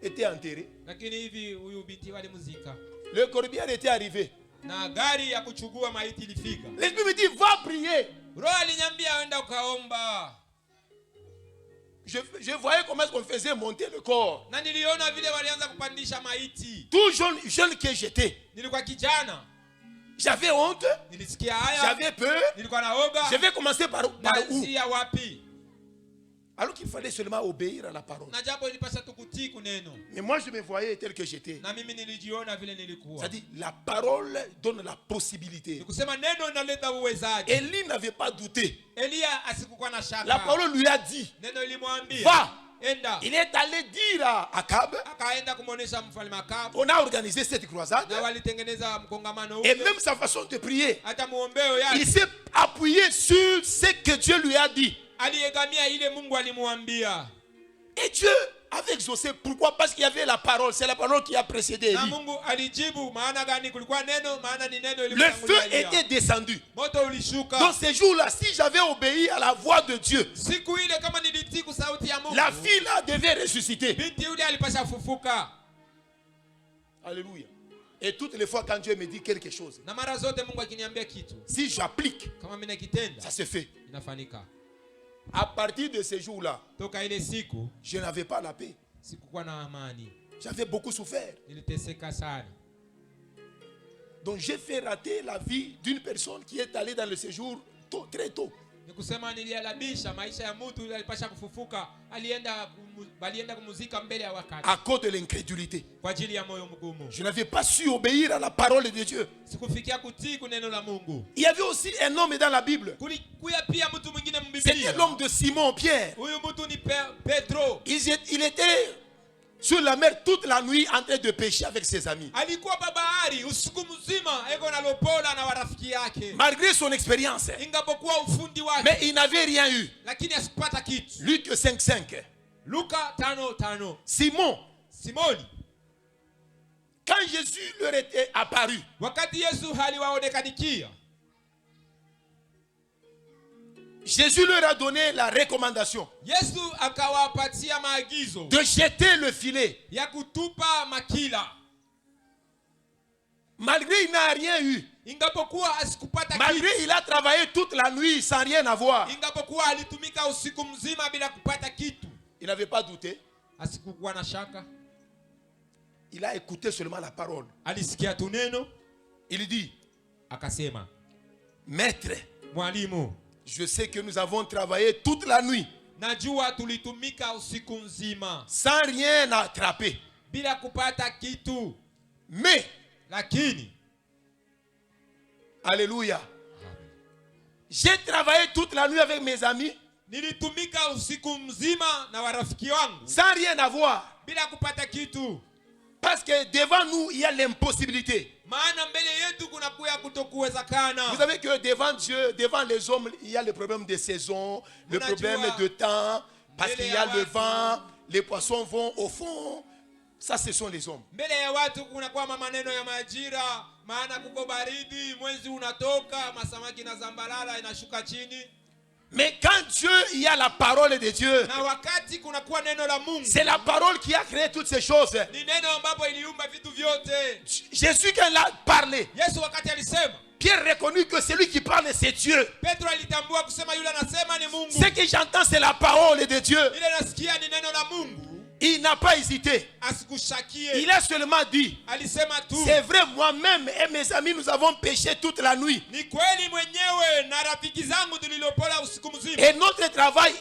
était enterrée. Lakini hivi huyu binti walimuzika. Le corbillard était arrivé. Na gari ya kuchukua maiti ilifika. L'esprit me dit, va prier. Roho aliniambia aenda ukaomba. Je voyais comment est-ce qu'on faisait monter le corps. Na niliona vile walianza kupandisha maiti. Tout jeune que j'étais, Nilikuwa kijana. j'avais honte, Nilisikia haya. j'avais peur. Nilikuwa naoga. Je vais commencer par où? Naanzia wapi? Alors qu'il fallait seulement obéir à la parole. Na japo ilipasha tukutii kuneno. Mais moi, je me voyais tel que j'étais. Na mimi nilijiona vile nilikuwa. C'est-à-dire, la parole donne la possibilité. Nikusema neno inaleta uwezaji. Élie n'avait pas douté. Elia asikuwa na shaka. La parole lui a dit, Neno ilimwambia. va. Enda. Il est allé dire à Akab, Akaenda kumuonesha mfalme Akabu. on a organisé cette croisade. Na walitengeneza mkongamano Et ule. même sa façon de prier, Hata muombeo il yake. s'est appuyé sur ce que Dieu lui a dit. Aliegamia ile Mungu alimwambia. Et Dieu avait exaucé. Pourquoi? Parce qu'il y avait la parole. C'est la parole qui a précédé Na Élie. Mungu alijibu. Maana gani? Kulikuwa neno, maana ni neno Le feu ilimtangulia Elia. était descendu. Moto ulishuka. Dans ces jours-là, si j'avais obéi à la voix de Dieu, Siku ile kama nilitii sauti ya Mungu. la fille là devait ressusciter. Binti yule alipasha fufuka. Alléluia. Et toutes les fois quand Dieu me dit quelque chose, Na mara zote Mungu akiniambia kitu, si j'applique, kama mimi nakitenda, ça se fait. inafanika. À partir de ces jours-là, Toka ile siku, je n'avais pas la paix. sikukuwa na amani. J'avais beaucoup souffert. Niliteseka sana. Donc j'ai fait rater la vie d'une personne qui est allée dans le séjour tôt, très tôt. Nikusema nilialabisha maisha ya mtu yule alipasha kufufuka, balienda kumuzika mbele ya wakati. À cause de l'incrédulité. Kwa ajili ya moyo mgumu. Je n'avais pas su obéir à la parole de Dieu. Sikufikia kutii kuneno la Mungu. Il y avait aussi un homme dans la Bible. Kulikuwa pia mtu mwingine C'était mbiblia. l'homme de Simon, Pierre. Huyu mtu ni Petro. Il était sur la mer toute la nuit en train de pêcher avec ses amis. Alikuwa bahari usiku mzima eko na lopola na warafiki yake. Malgré son expérience. Ingapokuwa ufundi wake. Mais il n'avait rien eu. Lakini asikupata kitu. Luc 5:5. Luka 5:5. Simoni. Quand Jésus leur était apparu, Wakati Yesu aliwaonekanikia. Jésus leur a donné la recommandation Yesu akawapatia maagizo de jeter le filet. ya kutupa makila. Malgré il n'a rien eu. Ingapokuwa asikupata kitu. Malgré il a travaillé toute la nuit sans rien avoir. Ingapokuwa alitumika usiku mzima bila kupata kitu. Il n'avait pas douté. Asikukuwa na shaka. Il a écouté seulement la parole. Alisikia tu neno. Il dit, Akasema, maître, mwalimu, je sais que nous avons travaillé toute la nuit najua tulitumika usiku nzima sans rien attraper. bila kupata kitu. Mais, Lakini, alléluia, j'ai travaillé toute la nuit avec mes amis nilitumika usiku mzima na warafiki wangu sans rien avoir. bila kupata kitu. Parce que devant nous, il y a l'impossibilité. Maana mbele yetu kuna kuya kutokuwezekana. Vous savez que devant Dieu, devant les hommes, il y a le problème de saison, le problème de temps, parce qu'il y a le vent, les poissons vont au fond. Ça, ce sont les hommes. Mbele ya watu kuna kwa maneno ya majira, maana kuko baridi, mwezi unatoka, masamaki na zambalala inashuka chini. Mais quand Dieu, il y a la parole de Dieu, Na wakati kuna kuwa neno la Mungu. c'est la parole qui a créé toutes ces choses. Ni neno ambapo iliumba vitu vyote. Jésus, quand il a parlé, Yesu wakati alisema, Pierre reconnut que celui qui parle, c'est Dieu. Petro alitambua kusema yule anasema ni Mungu. Ce que j'entends, c'est la parole de Dieu. Ile nasikia ni neno la Mungu. Il n'a pas hésité. Asikushakie. Il a seulement dit, Alisema tu. c'est vrai, moi-même et mes amis, nous avons péché toute la nuit. Ni kweli mwenyewe na rafiki zangu tulilopola usiku mzima. Et notre travail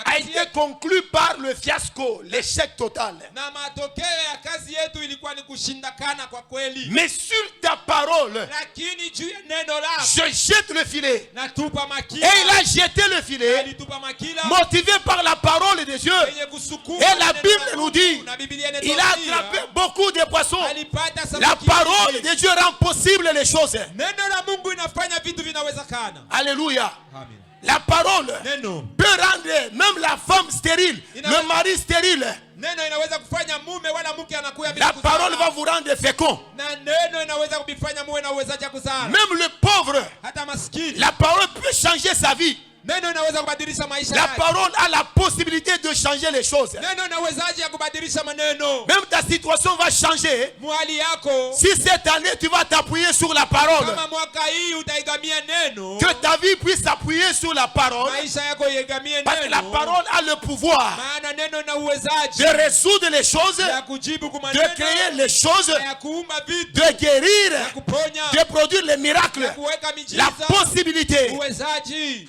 a été conclu par le fiasco, l'échec total. Na matokeo ya kazi yetu ilikuwa ni kushindakana kwa kweli. Mais sur ta parole, Lakini juu ya neno lako je jette le filet. natupa makila. Et il a jeté le filet, Alitupa makila. motivé par la parole de Dieu. Yenye kusukuma Et la neno Bible la nous Mungu. dit, Na Biblia il a inatuambia, attrapé beaucoup de poissons. alipata La samaki parole nyingi. de Dieu rend possible les choses. Neno la Mungu inafanya vitu vinawezekana. Alléluia. Amen. La parole Neno peut rendre même la femme stérile, le mari stérile. Neno inaweza kufanya mume wala mke anakuwa bila La kuzaa. parole va vous rendre fécond. Na neno inaweza kufanya muwe na uwezaji wa kuzaa. Même le pauvre, Hata maskini. la parole peut changer sa vie. Neno inaweza kubadilisha maisha La yake. parole a la possibilité de changer les choses. Neno ina uwezaji ya kubadilisha maneno. Même ta situation va changer. Mwali yako. Si cette année tu vas t'appuyer sur la parole, Kama mwaka hii utaigamia neno. que ta vie puisse s'appuyer sur la parole, Maisha yako igamie parce que la neno. parole a le pouvoir Maana neno ina uwezaji de résoudre les choses, ya kujibu kwa de maneno. créer les choses, Ya kuumba vitu. de guérir, Ya kuponya. de produire les miracles, Ya kuweka la miujiza. possibilité. Uwezaji.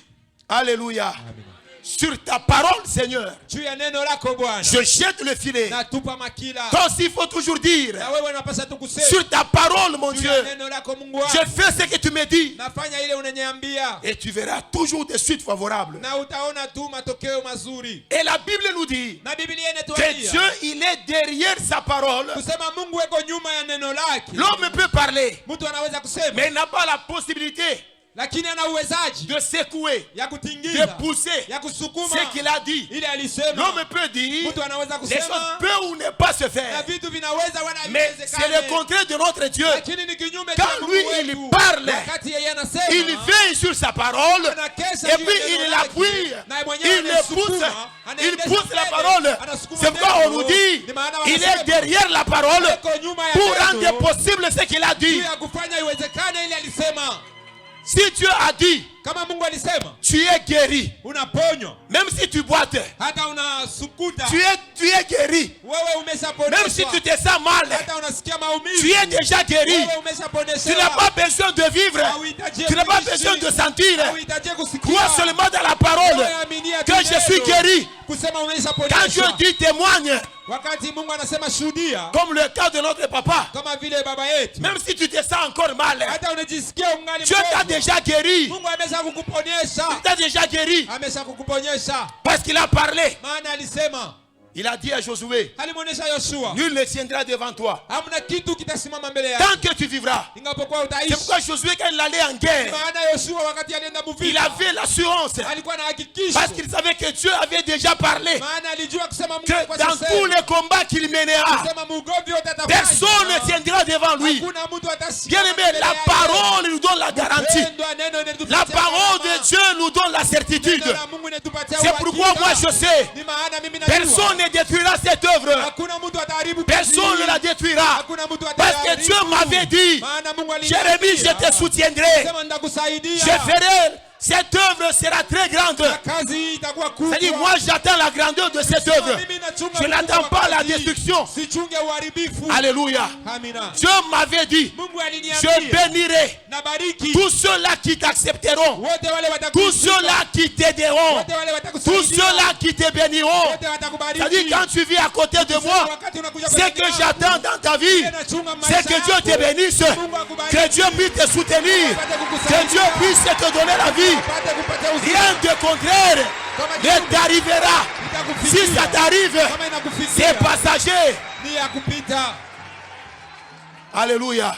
Alléluia. Sur ta parole, Seigneur, Juu ya neno lako Bwana. je jette le filet. Natupa makila. Toi aussi, il faut toujours dire, Na wewe unapaswa tu kusema. sur ta parole, mon Juu Dieu, ya neno lako Mungu wangu. je fais ce que tu me dis. Nafanya ile unaniambia. Et tu verras toujours des suites favorables. Na utaona tu matokeo mazuri. Et la Bible nous dit Na Biblia que inatuambia. Dieu, il est derrière sa parole. Kusema Mungu eko nyuma ya neno lake. L'homme peut parler, Mtu anaweza kusema. mais il n'a pas la possibilité Lakini ana uwezaji. de secouer, Ya de kutingiza. pousser Ya kusukuma. ce qu'il a dit. Ile alisema. L'homme peut dire, Mtu anaweza les choses kusema. peuvent ou ne pas se Na faire. vitu vinaweza wala Mais c'est le contraire de notre Dieu. Lakini ni kinyume cha Quand Mungu lui, wetu. il parle, Wakati yeye anasema. il veille sur sa parole, Anakesha et juu puis ya neno il lake. l'appuie, Na mwenyewe il le anasukuma, pousse, il anaendesha pousse la mbele, parole. anasukuma C'est pourquoi on neno. nous dit, Ni maana il wanasema, est derrière la parole eko nyuma ya pour neno, rendre possible ce qu'il a juu dit. ya kufanya iwezekane ile alisema. Si Dieu a dit, Kama Mungu alisema, tu es guéri, unaponywa. même si tu boites, Hata unasukuta. tu es guéri. Wewe Même si umeshaponeshwa. tu te sens mal, Hata unasikia maumivu. tu es déjà guéri. Wewe Tu umeshaponeshewa. n'as pas besoin de vivre, Hauhitaji tu n'as pas kuishi. besoin de sentir. Hauhitaji kusikia. Crois seulement dans la parole Wewe aminia tu que je suis neno. guéri. Kusema Quand Dieu umeshaponeshwa. dit témoigne, Wakati Mungu anasema shuhudia. comme le cas de notre papa, Kama vile baba yetu. même si tu te sens encore mal, Hata unajisikia ungali Dieu t'a mgonjwa. déjà guéri. Mungu amesha kukuponyesha. Il t'a déjà guéri Amesha kukuponyesha. parce qu'il a parlé. Maana alisema. Il a dit à Josué, Alimwonyesha Yoshua. nul ne tiendra devant toi Hamna kitu kitasimama mbele yako. tant que tu vivras. Ingapokuwa C'est utaishi. pourquoi Josué, quand il allait en guerre, Maana Yoshua wakati alienda il muvita. avait l'assurance Alikuwa na hakikisho. parce qu'il savait que Dieu avait déjà parlé Maana alijua kusema Mungu que alikuwa dans sasa. tous les combats qu'il mènera, Kusema mugomvi wote atafanya. personne ne tiendra devant lui. Hakuna mtu atashinda. Bien aimé, la parole nous donne la garantie. La parole de Dieu nous donne la certitude. C'est pourquoi moi je sais, personne ne détruira cette œuvre. Personne ne la détruira. Parce que Dieu m'avait dit, Jérémie, je te soutiendrai. Je ferai, cette œuvre sera très grande. C'est-à-dire, moi j'attends la grandeur de cette œuvre. Je n'attends pas la destruction. Alléluia. Dieu m'avait dit, je bénirai tous ceux-là qui t'accepteront, tous ceux-là qui t'aideront, tous ceux-là qui te béniront. C'est-à-dire, quand tu vis à côté de moi, ce que j'attends dans ta vie, c'est que Dieu te bénisse, que Dieu puisse te soutenir, que Dieu puisse te donner la vie. Rien de contraire ne t'arrivera. Si ça t'arrive, c'est passager. Alléluia.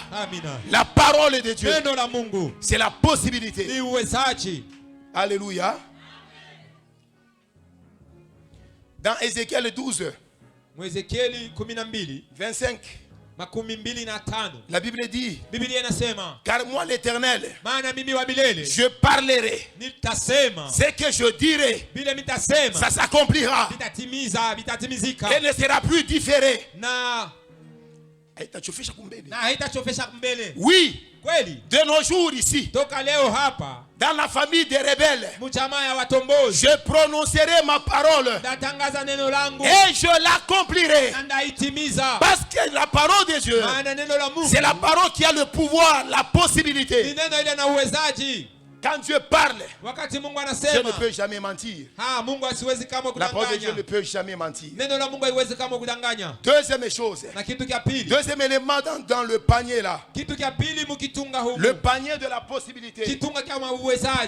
La parole de Dieu, c'est la possibilité. Alléluia. Dans Ézéchiel 12, 25, la Bible dit, car moi l'Éternel, je parlerai, ce que je dirai, ça s'accomplira et ne sera plus différé. Oui, de nos jours ici, dans la famille des rebelles, je prononcerai ma parole et je l'accomplirai. Parce que la parole de Dieu, c'est la parole qui a le pouvoir, la possibilité. Quand Dieu parle, Dieu ne peut jamais mentir. La parole de Dieu ne peut jamais mentir. Deuxième chose, deuxième élément dans le panier là, le panier de la possibilité,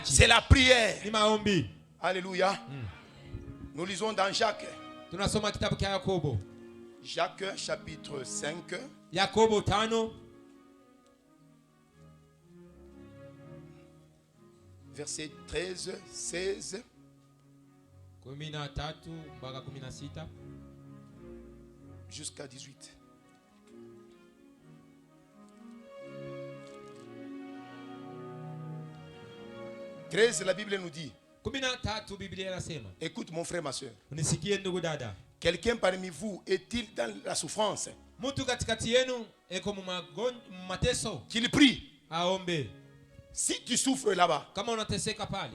c'est la prière. Alléluia. Nous lisons dans Jacques. Jacques chapitre 5. Verset 13, 16. jusqu'à 18. « 13, la Bible nous dit, 13 Biblia inasema, écoute mon frère, ma soeur, unisikie ndugu dada, quelqu'un parmi vous est-il dans la souffrance? mtu katikati yenu eko mateso, Qu'il prie. aombe. Si tu souffres là-bas, Kama unateseka pale,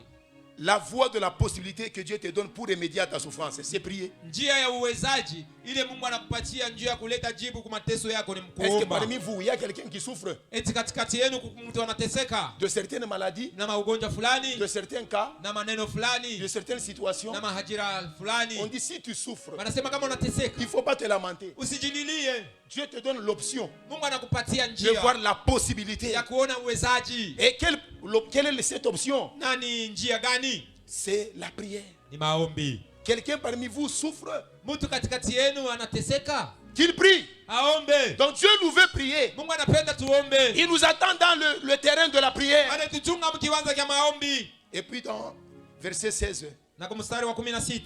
la voie de la possibilité que Dieu te donne pour remédier à ta souffrance, c'est prier. njia ya uwezaji ile Mungu anakupatia njia ya kuleta jibu kwa mateso yako ni Est-ce que mkuomba. parmi vous, il y a quelqu'un qui souffre Eti katikati yenu mtu anateseka de certaines maladies, na maugonjwa fulani, de certains cas, na maneno fulani, de certaines situations? na mahajira fulani? On dit si tu souffres, Wanasema kama unateseka, il ne faut pas te lamenter. usijililie. Dieu te donne l'option Mungu anakupatia de njia voir la possibilité. ya kuona uwezaji. Et quelle est cette option? Nani njia gani? C'est la prière. Ni maombi. Quelqu'un parmi vous souffre, Mtu katikati yenu anateseka, qu'il prie. aombe. Donc Dieu nous veut prier. Mungu anapenda tuombe. Il nous attend dans le terrain de la prière. Anatuchunga mkiwanza cha maombi. Et puis dans verset 16 Na kwa mstari wa 16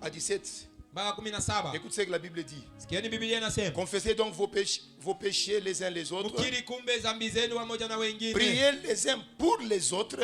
à 17, mpaka 17, écoute ce que la Bible dit. sikieni Biblia inasema, Confessez donc vos péchés les uns les autres. mkiri kumbe dhambi zenu wamoja na wengine, Priez les uns pour les autres,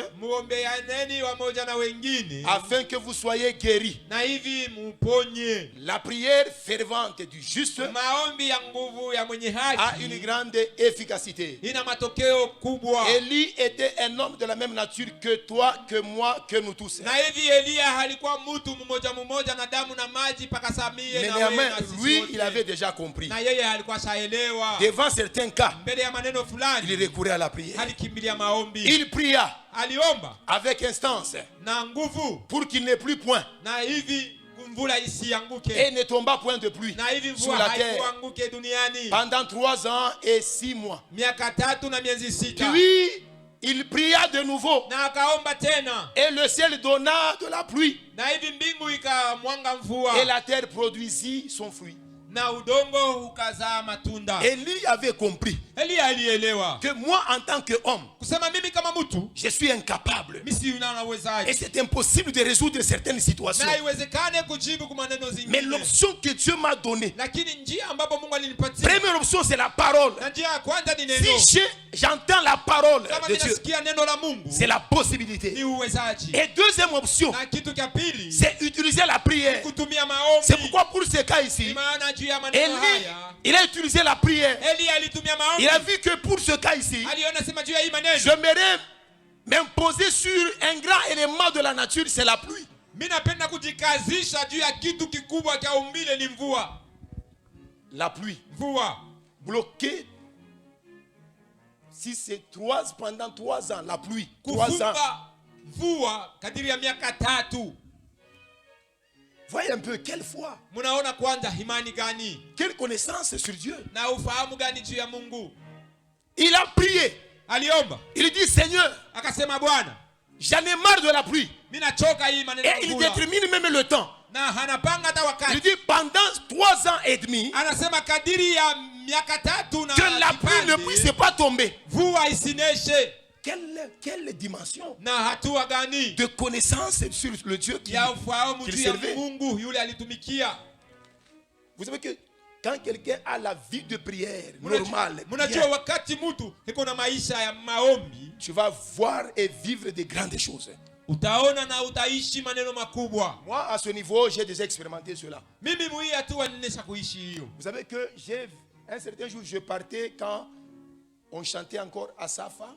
muombeaneni wamoja na wengine, afin que vous soyez guéris. na hivi muponye. La prière fervente du juste Maombi ya nguvu ya mwenye a haki une grande efficacité. ina matokeo kubwa. Élie était un homme de la même nature que toi, que moi, que nous tous. Na hivi Elia alikuwa mtu mmoja na damu na maji paka Samie Mais na néanmoins, wewe na sisi lui, wote. il avait déjà compris. Na yeye alikuwa shaelewa. Devant certains cas, Mbele ya maneno il fulani recourait à la prière. alikimbilia maombi. Il pria Aliomba avec instance na nguvu, pour qu'il n'ait plus point na hivi mvula et isianguke, ne tomba point de pluie na hivi sur mvua la terre haikuanguke duniani pendant 3 ans et 6 mois. miaka 3 na miezi 6. Puis il pria de nouveau Na akaomba tena, et le ciel donna de la pluie na hivi mbingu ikamwanga mvua, et la terre produisit son fruit. na udongo ukazaa matunda. Élie avait compris Elia alielewa que moi en tant qu'homme, kusema mimi kama mtu je suis incapable mimi si et uwezaji, c'est impossible de résoudre certaines situations. na iwezekane kujibu kwa maneno Mais zingine, l'option que Dieu m'a donnée, lakini njia ambapo Mungu alinipatia, première option, c'est la parole. na njia ya kwanza ni neno. Si j'entends la parole Kama de mimi Dieu, nasikia neno la Mungu, c'est la ni possibilité. uwezaji. Et deuxième option, Na kitu cha pili, c'est utiliser la prière. kutumia maombi. C'est pourquoi pour ce cas Ni ici, maana juu ya maneno Élie, haya, il a utilisé la prière. Eli alitumia maombi. Il a vu que pour ce cas ici, Aliona sema juu ya hii maneno, j'aimerais m'imposer sur un grand élément de la nature, c'est la pluie. mimi napenda kujikazisha juu ya kitu kikubwa cha umbile, ni mvua. La pluie. Mvua Bloqué. Si c'est pendant 3 ans, la pluie. 3 ans. kufunga mvua kadiri ya miaka 3. Voyez un peu, quelle foi, Munaona kwanza imani gani quelle connaissance sur Dieu. na ufahamu gani juu ya Mungu. Il a prié. Aliomba Il dit, Seigneur, akasema, Bwana, j'en ai marre de la pluie. mimi nachoka hii maneno ya Et il mvua. détermine même le temps. Na anapanga hata Il wakati, dit, pendant 3 ans et demi, anasema kadiri ya miaka 3 na que la pluie ne puisse kipande, pas tomber. mvua isineshe. Quelle dimension Na hatua gani de connaissance sur le Dieu ya ufahamu qu'il juu ya servait. Mungu yule alitumikia. Vous savez que quand quelqu'un a la vie de prière normale, Mnajua bien, wakati mtu iko na maisha ya maombi, tu vas voir et vivre de grandes choses. utaona na utaishi maneno makubwa. Moi, à ce niveau, j'ai déjà expérimenté cela. Mimi muhii hatua ninesha kuishi hiyo. Vous savez que un certain jour, je partais quand on chantait encore à Safa.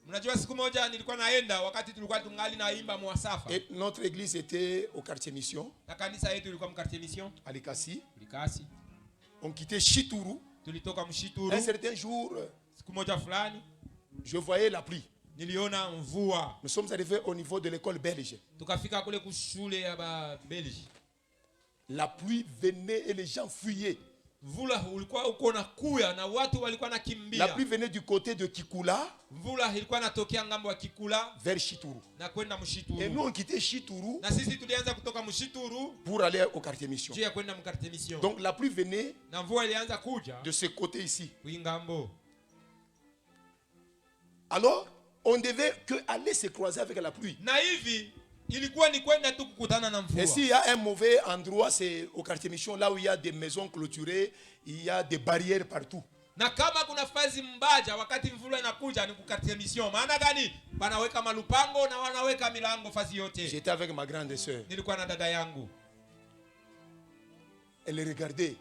Mnajua siku moja nilikuwa naenda wakati tulikuwa tungali naimba Mwasafa. Et notre église était au quartier Mission, Na kanisa yetu ilikuwa mkartie mission, à Likasi. Likasi. On quittait Chituru. Tulitoka Mshituru. Un certain jour, Siku moja fulani je voyais la pluie. niliona mvua. Nous sommes arrivés au niveau de l'école belge. Tukafika kule kushule ya ba Belgi. La pluie venait et les gens fuyaient. Mvula ulikuwa uko na kuya na watu walikuwa La nakimbia. pluie venait du côté de Kikula Mvula ilikuwa natokea ngambo wa Kikula vers Chituru. na kwenda Et Mshituru. nous, on quittait Chituru Na sisi tulianza kutoka Mshituru pour aller au quartier Mission. juu ya kwenda mkartie mission. Donc la pluie venait Na mvua ilianza kuja de ce côté ici. kuingambo. Alors, on devait que aller se croiser avec la pluie. Na hivi ilikuwa ni kwenda tu kukutana na mvua. Et s'il y a un mauvais endroit, c'est au quartier mission, là où il y a des maisons clôturées, il y a des barrières partout. Na kama kuna fazi mbaja wakati mvua inakuja ni kukatia mission. Maana gani? Wanaweka malupango na wanaweka milango fazi yote. J'étais avec ma grande sœur. Nilikuwa na dada yangu. Elle regardait.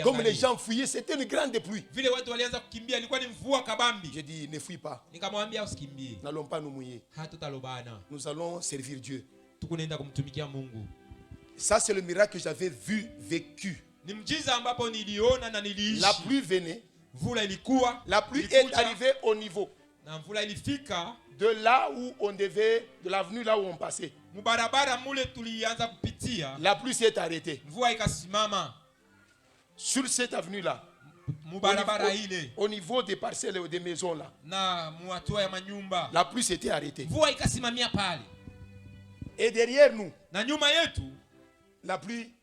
Comme les gens fuyaient, c'était une grande pluie. Vile watu walianza kukimbia ilikuwa ni mvua kabambi. J'ai dit ne fuis pas. Nikamwambia usikimbie. N'allons pas nous mouiller. Hatutalobana. Nous allons servir Dieu. Tukunaenda kumtumikia Mungu. Ça c'est le miracle que j'avais vu, vécu. Ni mjiza ambapo niliona na niliishi. La pluie venait. Mvula ilikuwa. La pluie est arrivée au niveau. Na mvula ilifika de là où on devait, de l'avenue là où on passait. Mubarabara mule tulianza kupitia. La pluie s'est arrêtée. Mvua ikasimama. Sur cette avenue là. Mubarabara ile. Au niveau des parcelles et des maisons là. Na muatua ya manyumba. La pluie s'était arrêtée. Mvua ikasimamia pale. Et derrière nous, na nyuma yetu, la pluie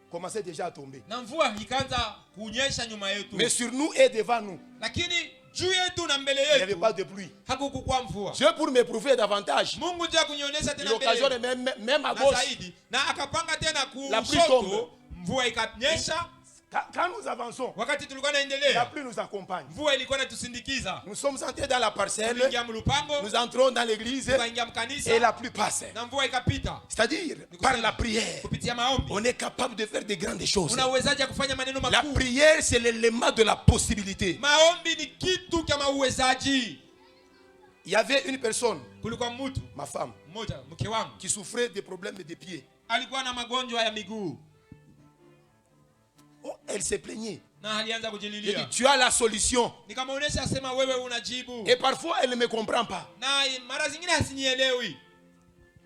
commençait déjà à tomber. Na mvua ikaanza kunyesha nyuma yetu. Mais sur nous et devant nous, lakini juu yetu na mbele il n'y yetu avait pas de pluie. hakukuwa mvua. Dieu pour m'éprouver davantage. Mungu ndio kunionyesha tena mbele. L'occasion même à gauche. Na akapanga tena la pluie tombe. Mvua ikanyesha. Quand nous avançons, wakati tulikuwa naendelea, la pluie nous accompagne. Mvua ilikuwa inatusindikiza. Nous sommes entrés dans la parcelle. Nous entrons dans l'église. Et la pluie passe. Na mvua ikapita. C'est-à-dire, par la prière, on est capable de faire de grandes choses. Unawezaje kufanya maneno makuu? La prière, c'est l'élément de la possibilité. Maombi ni kitu kama uwezaji. Il y avait une personne, kulikuwa mtu, ma femme, mmoja, mke wangu, qui souffrait des problèmes de pieds. Alikuwa na magonjwa ya miguu. Oh, elle se plaignait. Na alianza kujililia. J'ai dit, tu as la solution. Nikamwonyesha sema wewe unajibu. Et parfois elle ne me comprend pas. Na mara zingine asinielewi.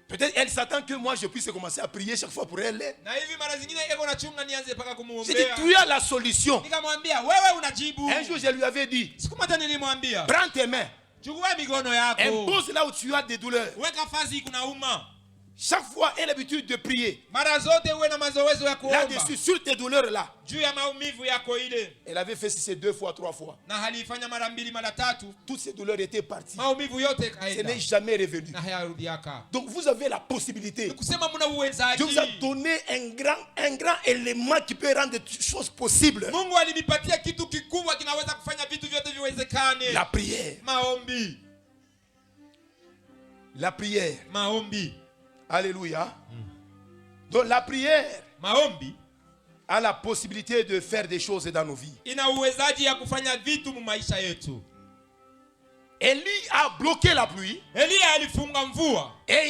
Peut-être elle s'attend que moi je puisse commencer à prier chaque fois pour elle. Na hivi mara zingine eko na chunga nianze paka kumuombea. J'ai dit, tu as la solution. Nikamwambia wewe unajibu. Un jour je lui avais dit, siku moja nilimwambia, prends tes mains. Chukua mikono yako. Impose là où tu as des douleurs. Weka fazi kuna uma. Chaque fois, elle a l'habitude de prier. Là-dessus, sur tes douleurs là. Elle avait fait ces 2 fois, 3 fois. Toutes ces douleurs étaient parties. Ce n'est jamais revenu. Donc vous avez la possibilité. Dieu vous a donné un grand élément qui peut rendre toutes choses possibles. La prière. La prière. Alléluia. Donc la prière a la possibilité de faire des choses dans nos vies. Élie a bloqué la pluie. Et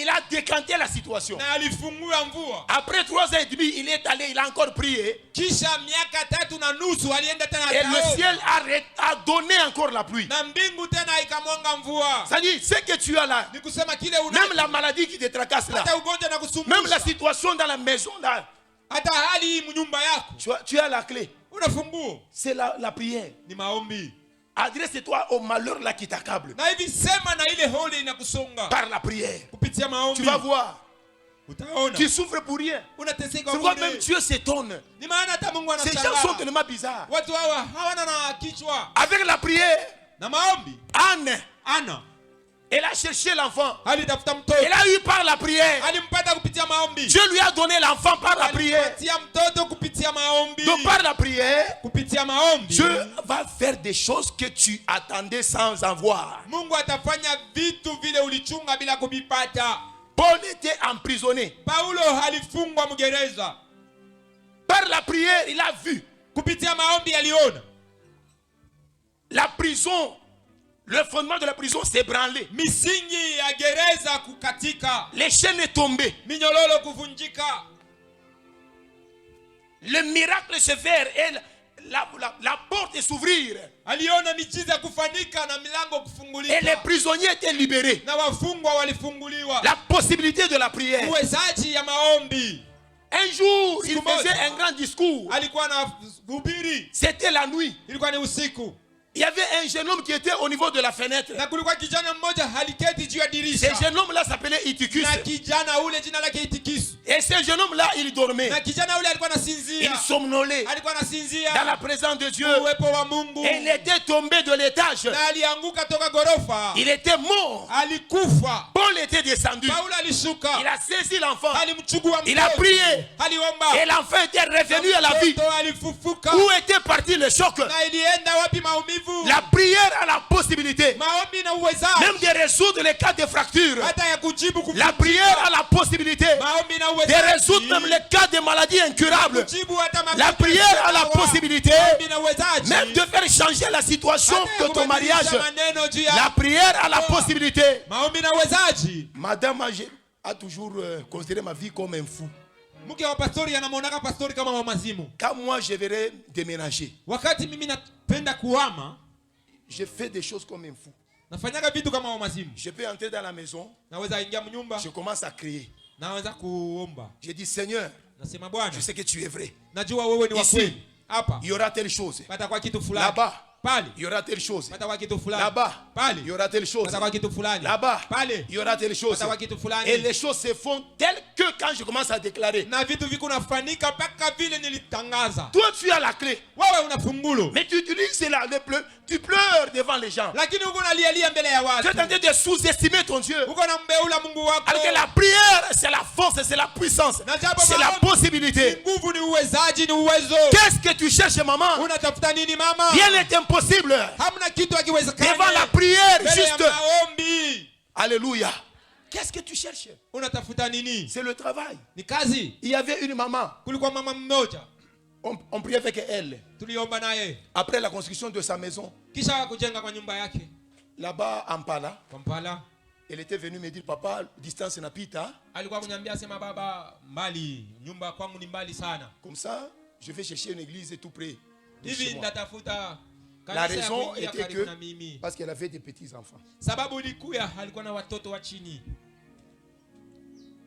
il a décanté la situation. Après 3 ans et demi, il est allé, il a encore prié. Et le ciel a donné encore la pluie. C'est-à-dire, ce que tu as là, même la maladie qui te tracasse là, même la situation dans la maison là, tu as la clé. C'est la prière. Adresse-toi au malheur là qui t'accable. Par la prière. Tu vas voir. Tu souffres pour rien. C'est pourquoi même Dieu s'étonne. Ces gens sont tellement bizarres. Avec la prière, Anne, elle a cherché l'enfant. Elle a eu par la prière. Dieu lui a donné l'enfant par la prière. Donc par la prière, Dieu va faire des choses que tu attendais sans en voir. Paul était emprisonné. Par la prière, il a vu. La prison, le fondement de la prison s'est ébranlé. Les chaînes sont tombées. Le miracle se fait et la porte s'ouvrir. Et les prisonniers étaient libérés. La possibilité de la prière. Un jour, il faisait un grand discours. C'était la nuit. Il y avait un jeune homme qui était au niveau de la fenêtre. Ce jeune homme là s'appelait Iticus. Et ce jeune homme là, il dormait. Il somnolait dans la présence de Dieu. Et il était tombé de l'étage. Il était mort. Paul Paul était descendu. Paulo alishuka, Il a saisi l'enfant. alimchukua Il a mtoto, prié. aliomba, Et l'enfant était revenu à la vie. mtoto alifufuka. Où était parti le choc? Na ilienda wapi maumivu? La prière a la possibilité Maombi na uwezaji même de résoudre les cas de fracture. hata ya kujibu La prière a la possibilité maombi na de uwezaji résoudre même les cas de maladies incurables. kujibu hata La prière a la possibilité maombi na uwezaji même de faire changer la situation hata ya de ton mariage. kubadilisha maneno juu ya La prière a la possibilité. maombi na uwezaji. Madame a toujours considéré ma vie comme un fou. Mke wa pastori anamuonaka pastori kama wa mazimu. Quand moi je verrai déménager, Wakati mimi napenda kuhama, je fais des choses comme un fou. nafanyaga vitu kama wa mazimu. Je peux entrer dans la maison, Naweza ingia mnyumba, je commence à crier. naweza kuomba. Je dis Seigneur, Nasema Bwana, je sais que tu es vrai. najua wewe ni wa Ici. kweli. Hapa Il y aura telle chose. patakuwa kitu fulani. Là-bas, Pale il y aura telle chose. patakuwa kitu fulani. Là-bas, Pale il y aura telle chose. patakuwa kitu fulani. Là-bas, Pale il y aura telle chose. patakuwa kitu fulani. Et les choses se font telles que quand je commence à déclarer. Na vitu viko nafanika mpaka vile nilitangaza. Toi, tu as la clé. Wewe una fungulo. Mais tu utilises tu pleures devant les gens. Lakini uko nalialia mbele ya Tu watu. es en train de sous-estimer ton Dieu. Uko na mbeula Mungu wako. Alors que la prière, c'est la force, c'est la puissance, c'est la possibilité. Nguvu ni uwezaji, ni uwezo. Qu'est-ce que tu cherches, maman? Unatafuta nini mama? Rien n'est impossible. Hamna kitu hakiwezekani. Devant la prière, Mbele ya juste. maombi. Alléluia. Qu'est-ce que tu cherches? Unatafuta nini? C'est le travail. Ni kazi. Il y avait une maman. Kulikuwa mama mmoja. On priait avec elle. Tuliomba naye. Après la construction de sa maison, Kisha kujenga kwa nyumba yake. là-bas, en Pala, Kampala. elle était venue me dire, papa, distance n'a pita. Alikuwa kuniambia sema baba, mbali, nyumba kwangu ni mbali sana. Comme ça, je vais chercher une église tout près de chez Hivi moi. natafuta La kanisa ya raison kuingia était karibu que, na mimi. parce qu'elle avait des petits-enfants. Sababu ilikuya alikuwa na watoto wa chini.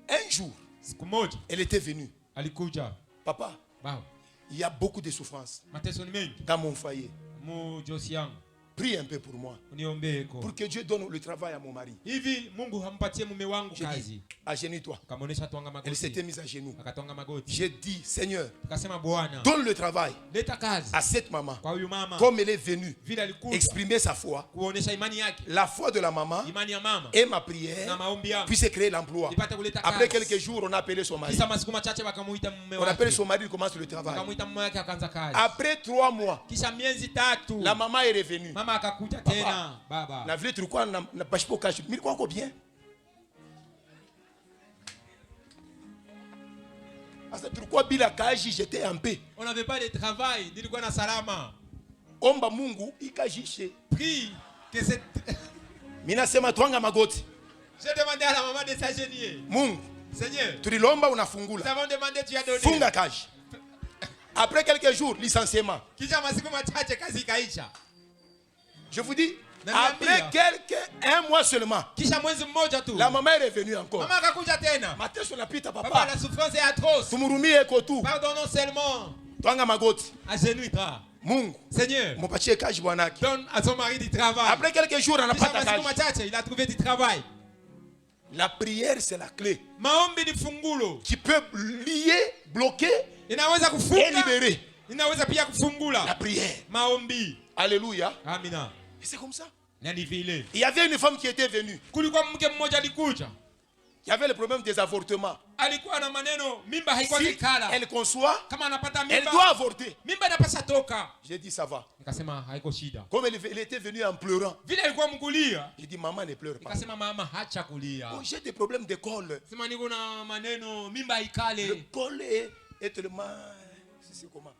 Un jour, Siku moja elle était venue. alikuja. Papa, Bao. il y a beaucoup de souffrances Mateso ni mengi. dans mon foyer. Mu Josi yangu. Prie un peu pour moi. Uniombeko. Pour que Dieu donne le travail à mon mari. Hivi Mungu hampatie mume wangu J'ai kazi. dit, agenouille-toi. Kamonesha twanga Elle s'était magoti. mise à genoux. Akatwanga magoti. J'ai dit, Seigneur, Akasema Bwana, donne le travail leta kazi à cette maman. kwa huyu mama. Comme elle est venue Vile alikuja exprimer sa foi, kuonesha imani yake. la foi de la maman Imani ya mama et ma na prière maombi yangu puisse créer l'emploi. ipate kuleta Après kazi. quelques jours, on a appelé son mari. Kisha masiku machache wakamuita mume On appelle wake. son mari, il commence le travail. Wakamuita mume wake akaanza kazi. Après 3 mois, Kisha miezi 3 la maman est revenue. mama akakuja tena baba. La vie tulikuwa na pashipo kashi. Mais quoi bien? Asa tulikuwa bila kaji, j'étais en paix. On n'avait pas de travail, nilikuwa na salama. Omba Mungu ikajishe. Prie que cette Mina sema twanga magoti. j'ai demandé à la maman de s'agenouiller. Mungu, Seigneur, tulilomba nous unafungula. avons demandé, tu as donné. Funga kaji. Après quelques jours, licenciement. Kisha masiku machache kazi ikaisha. Je vous dis, Naniambia. après un mois seulement, Kisha mwezi mmoja tu. la maman est revenue encore. Mama akakuja tena. Mateso napita Papa, papa. la souffrance est atroce. Tumurumie kotu. Pardonnons seulement. Twanga magoti. Agenouille-toi. Mungu, Seigneur, mupatie kaji bwanaki. donne à son mari du travail. Après quelques jours, Kisha anapata masiku kaji. machache il a trouvé du travail. La prière, c'est la clé Maombi ni fungulo. qui peut lier, bloquer Inaweza et kufunga. libérer. Inaweza pia La kufungula. prière. Maombi. Alléluia. Amina. Et c'est comme ça. Nani vile. Il y avait une femme qui était venue. Kulikuwa mke mmoja alikuja. Il y avait le problème des avortements. Alikuwa na maneno mimba haikuwa Si kikala. elle conçoit, Kama anapata elle mimba, doit avorter. mimba inapasha toka. J'ai dit, ça va. Nikasema haiko shida. Comme elle était venue en pleurant, Vile alikuwa mkulia. j'ai dit, maman, ne pleure pas. Nikasema mama hacha kulia. Oh, j'ai des problèmes de col. Sema niko na maneno mimba Le ikale. col est tellement... C'est comment?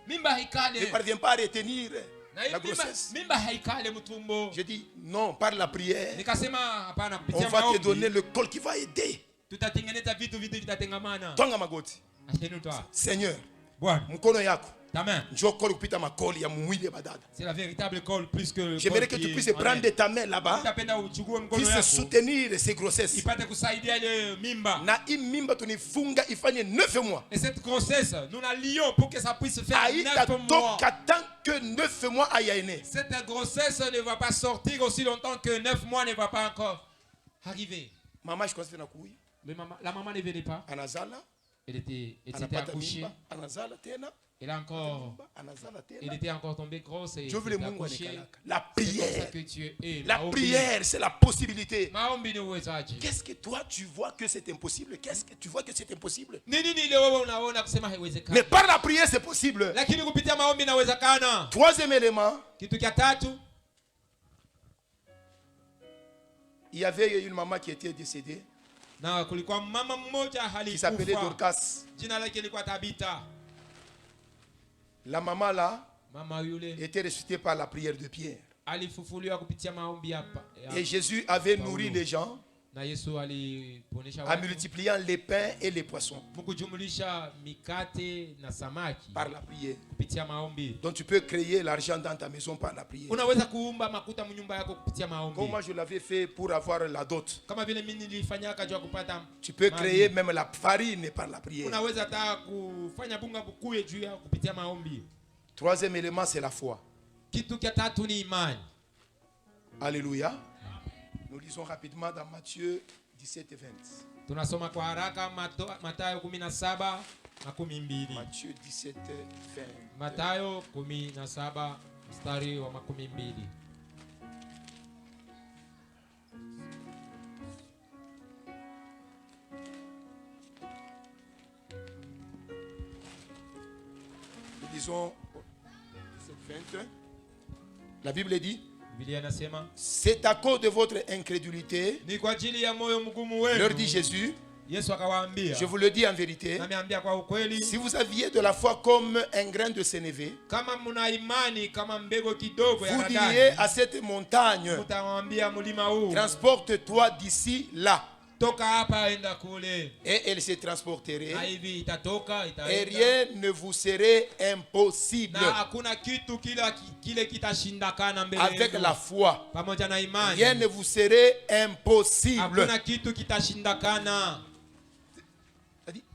Mimba Ne ikale. parvient pas à retenir Na hii la mimba, grossesse. mimba haikale mtumbo. J'ai dit, non, par la prière, Nikasema hapana on kupitia va te donner maombi. le col qui va aider. Tutatengeneza vitu vitatengamana. Twanga magoti. Achenuta. Seigneur, Bwana, mkono yako ta main. njoo kol kupita makoli ya mwili ya badada. C'est la véritable col plus que le J'aimerais col que qui tu est puisses en prendre elle. ta main là-bas, Utapenda uchukue mkono puisse yako soutenir ces grossesses. ipate kusaidia ile mimba. Na hii mimba tunifunga ifanye 9 mois. Et cette grossesse, nous la lions pour que ça puisse faire 9 mois. Haitatoka tant que 9 mois hayaene. Cette grossesse ne va pas sortir aussi longtemps que 9 mois ne va pas encore arriver. Mama shikonse na kuya. Mais la maman ne venait pas. Anazala, Elle était anapata accouchée. mimba, anazala tena. Il était encore tombé grosse et accouché. La C'est comme prière. ça que tu es. La prière, c'est la possibilité. Maombi ni uwezaji. Qu'est-ce que toi tu vois que c'est impossible? Qu'est-ce que tu vois que c'est impossible? Nini leo unaona kusema haiwezekani? Mais par la prière, c'est possible. Lakini kupitia maombi inawezekana. Troisième élément. Kitu cha tatu, Il y avait une maman qui était décédée, na kulikuwa mama mmoja qui s'appelait alikufa. Dorcas. Jina lake lilikuwa Tabita. La maman là Mama yule était ressuscitée par la prière de Pierre. alifufuliwa kupitia maombi hapa. Et Jésus avait nourri les gens Na Yesu aliponesha en watu multipliant les pains et les poissons mkujumlisha mikate na samaki par la prière. kupitia maombi. Donc tu peux créer l'argent dans ta maison par la prière. Unaweza kuumba makuta mnyumba yako kupitia maombi. Comme moi je l'avais fait pour avoir la dot. Kama vile mimi nilifanyaka jua kupata. Tu peux mali. créer même la farine par la prière. Unaweza hata kufanya bunga bukuye juu ya kupitia maombi. Troisième élément, c'est la foi. Kitu cha tatu ni imani. Alléluia. Nous lisons rapidement dans Matthieu 17 et 20. Tunasoma kwa haraka Mathayo 17:12. Matthieu 17 et 20. Mathayo 17 mstari wa 12. Nous lisons 17, 20. La Bible dit, Biblia inasema c'est à cause de votre incrédulité, ni kwa ajili ya moyo mgumu wenu. leur dit Jésus, Yesu akawaambia, je vous le dis en vérité, nameambia kwa ukweli, si vous aviez de la foi comme un grain de sénévé, kama mna imani kama mbegu kidogo ya vous diriez radani, à cette montagne, mtamwambia mlima huu, transporte-toi d'ici là, toka hapa enda kule, et elle se transporterait, na hivi itatoka et itaenda, rien ne vous serait impossible. na hakuna kitu kile kitashindikana mbele Avec yenu. la foi, Pamoja na imani rien ne vous serait impossible. hakuna kitu kitashindikana.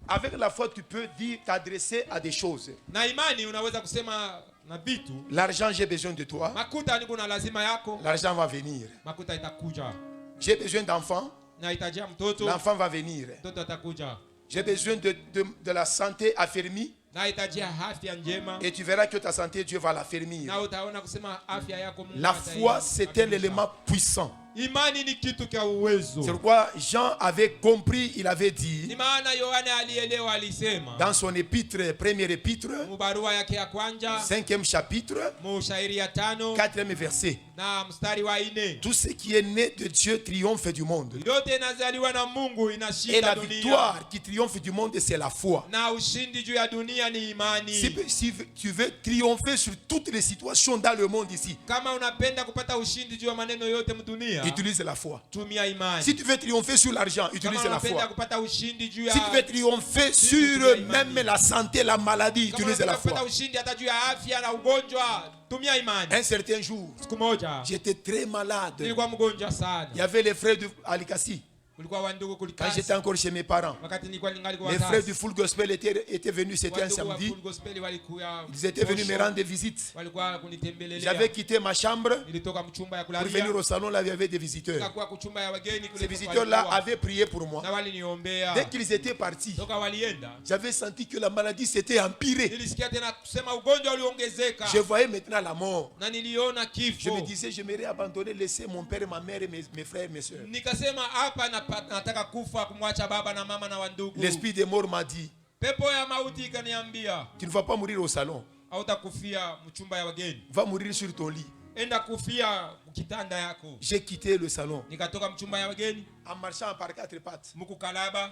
Avec la foi, tu peux dire, t'adresser à des choses. Na imani unaweza kusema na vitu. L'argent, j'ai besoin de toi. Makuta niko na lazima yako, L'argent va venir. makuta itakuja. J'ai besoin d'enfants. Na itajia mtoto, L'enfant va venir. mtoto atakuja. J'ai besoin de la santé affermie. Na itajia afya njema, Et tu verras que ta santé, Dieu va l'affermir. na utaona kusema afya yako Mungu La foi, c'est un élément puissant. Imani ni kitu cha uwezo. C'est pourquoi Jean avait compris, il avait dit, Ni maana Yohane alielewa, alisema dans son épître, première épître, mubarua yake ya kwanza 5e chapitre, mushairi ya 5 4e verset. na mstari wa 4, Tout ce qui est né de Dieu triomphe du monde. yote inazaliwa na Mungu Et inashinda la dunia, victoire qui triomphe du monde, c'est la foi. na ushindi juu ya dunia ni imani. Si tu veux triompher sur toutes les situations dans le monde ici, Kama unapenda kupata ushindi juu ya maneno yote mdunia, utilise la foi. tumia imani. Si tu veux triompher sur l'argent, utilise Kama la unapenda foi. kupata ushindi juu ya Si tu veux triompher sur même la santé, la maladie, kama utilise la unapenda kupata foi. ushindi hata juu ya afya na ugonjwa, tumia imani. Un certain jour, Siku moja j'étais très malade. nilikuwa mgonjwa sana. Il y avait les frères de Alikassi. Kulikuwa wandugu Quand kulikasi. j'étais encore chez mes parents, Wakati nilikuwa ningali kwa les frères wazazi. du Full Gospel étaient venus, c'était un Wandugu wa samedi. Full Gospel walikuwa Ils étaient venus me rendre visite. walikuwa kunitembelea. J'avais quitté ma chambre Nilitoka mchumba ya pour venir kulalia. au salon, là il y avait des visiteurs. Nikakuwa kuchumba ya wageni kule. Ces visiteurs-là avaient prié pour moi. na waliniombea. Dès qu'ils étaient partis, Toka walienda, j'avais senti que la maladie s'était empirée. nilisikia tena kusema ugonjwa uliongezeka. Je voyais maintenant la mort. Na niliona Je kifo. me disais, j'aimerais abandonner, laisser mon père, ma mère, et mes frères, mes soeurs. Nikasema hapa nataka kufa, kumwacha baba na mama na wandugu. L'esprit des morts m'a dit, Pepo ya mauti ikaniambia, tu ne vas pas mourir au salon. hautakufia mchumba ya wageni. Va mourir sur ton lit. Enda kufia kitanda yako. J'ai quitté le salon. Nikatoka mchumba ya wageni, En marchant par quatre pattes, mkukalaba,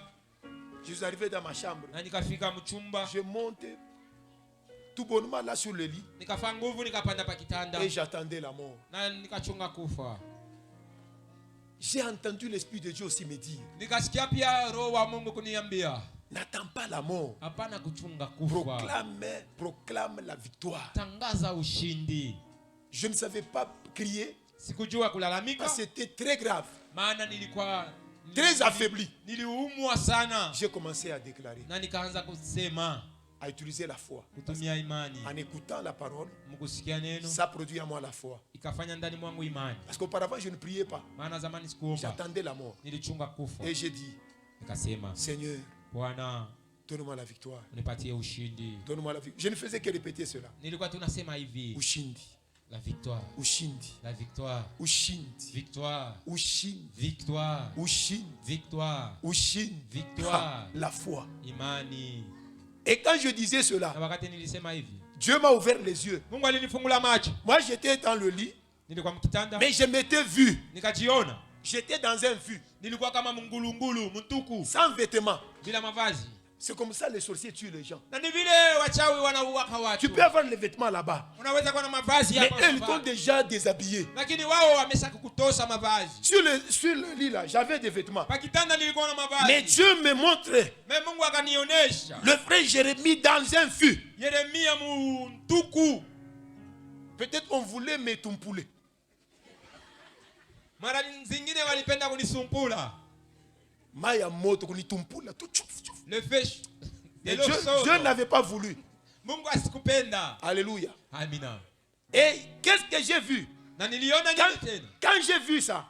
je suis arrivé dans ma chambre. na nikafika mchumba. Je monte tout bonnement là sur le lit Nikafanya nguvu, nikapanda pa kitanda et j'attendais la mort. na nikachunga kufa. J'ai entendu l'Esprit de Dieu aussi me dire, Nikasikia pia roho wa Mungu kuniambia, n'attends pas la mort. hapana kuchunga kufa, Proclame la victoire. tangaza ushindi. Je ne savais pas crier Sikujua kulalamika, parce que c'était très grave, maana nilikuwa très affaibli. niliumwa sana, J'ai commencé à déclarer, na nikaanza kusema, à utiliser la foi. kutumia imani. En écoutant la parole, Mkusikia neno ça produit en moi la foi. ikafanya ndani mwangu imani, Parce qu'auparavant, je ne priais pas. maana zamani sikuomba, J'attendais la mort. nilichunga kufa. Et j'ai dit, Nikasema, Seigneur, Bwana, Donne-moi la victoire. Unipatie ushindi. Donne-moi la victoire. Je ne faisais que répéter cela. Nilikuwa tunasema hivi. Ushindi. La victoire. Ushindi. La victoire. Ushindi. Victoire. Ushindi. Victoire. Ushindi. Victoire. Ushindi. Victoire. La foi. Imani. Et quand je disais cela, Na wakati nilisema hivi. Dieu m'a ouvert les yeux. Mungu alinifungula macho. Moi, j'étais dans le lit, Nilikuwa mkitanda. mais je m'étais vu. Nikajiona. J'étais dans un vu, Nilikuwa kama mngulungulu, mtuku, sans vêtements. bila mavazi. C'est comme ça les sorciers tuent les gens. Na ni vile wachawi wanauaka watu. Tu peux avoir les vêtements là-bas, Unaweza kuwa na mavazi mais hapa. eux, ils t'ont déjà déshabillé. Lakini wao wamesha kukutosha mavazi. Sur le lit là, j'avais des vêtements. Pakitanda nilikuwa na mavazi. Mais Dieu me montre Mais Mungu akanionyesha. le frère Jérémie dans un fût. Yeremia mtuku. Peut-être on voulait me tumpouler. Mara zingine walipenda kunisumpula. Maya moto kunitumpula tout tchouf, tchouf. Le feu. Et Dieu n'avait pas voulu. Mungu asikupenda. Alléluia. Amina. Et qu'est-ce que j'ai vu? Na niliona nini tena? Quand j'ai vu ça,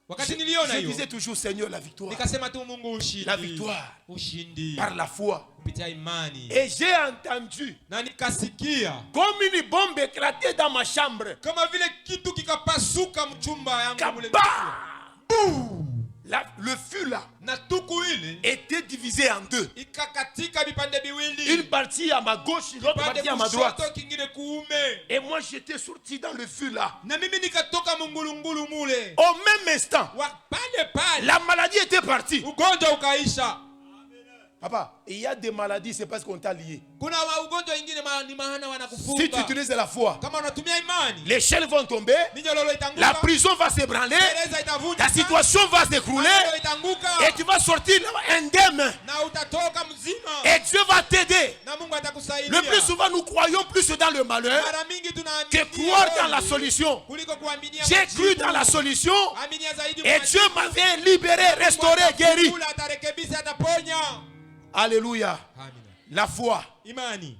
Wakati niliona je hiyo. disais toujours Seigneur la victoire. Nikasema tu Mungu ushindi. La victoire. Ushindi. Par la foi. Kupitia imani. Et j'ai entendu Na nikasikia comme une bombe éclatée dans ma chambre. kama vile kitu kikapasuka mchumba yangu mule. Le fût là Na tuku ile était divisé en deux. ikakatika vipande viwili. Une partie à ma gauche, l'autre Kipande partie à ma droite. kushoto, kingine kuume. Et moi j'étais sorti dans le fût là. Na mimi nikatoka mungulungulu mule. Au même instant, Pale pale la maladie était partie. ugonjwa ukaisha. Papa, il y a des maladies, c'est parce qu'on t'a lié. Kuna ugonjwa ingine ni maana wanakufunga. Si tu utilises la foi, Kama unatumia imani, les chaînes vont tomber, minyororo itanguka. la prison va s'ébranler, Gereza itavuja. ta situation va s'écrouler Maneno itanguka. et tu vas sortir indemne. Na utatoka mzima. Et Dieu va t'aider. Na Mungu atakusaidia. Le plus souvent, nous croyons plus dans le malheur Mara mingi tunaamini que croire dans la solution. kuliko kuaminia. J'ai cru dans la solution Aminia zaidi et Dieu m'avait libéré, restauré, guéri. Mungu atarekebisha, ataponya. Alléluia. Amina. La foi. Imani.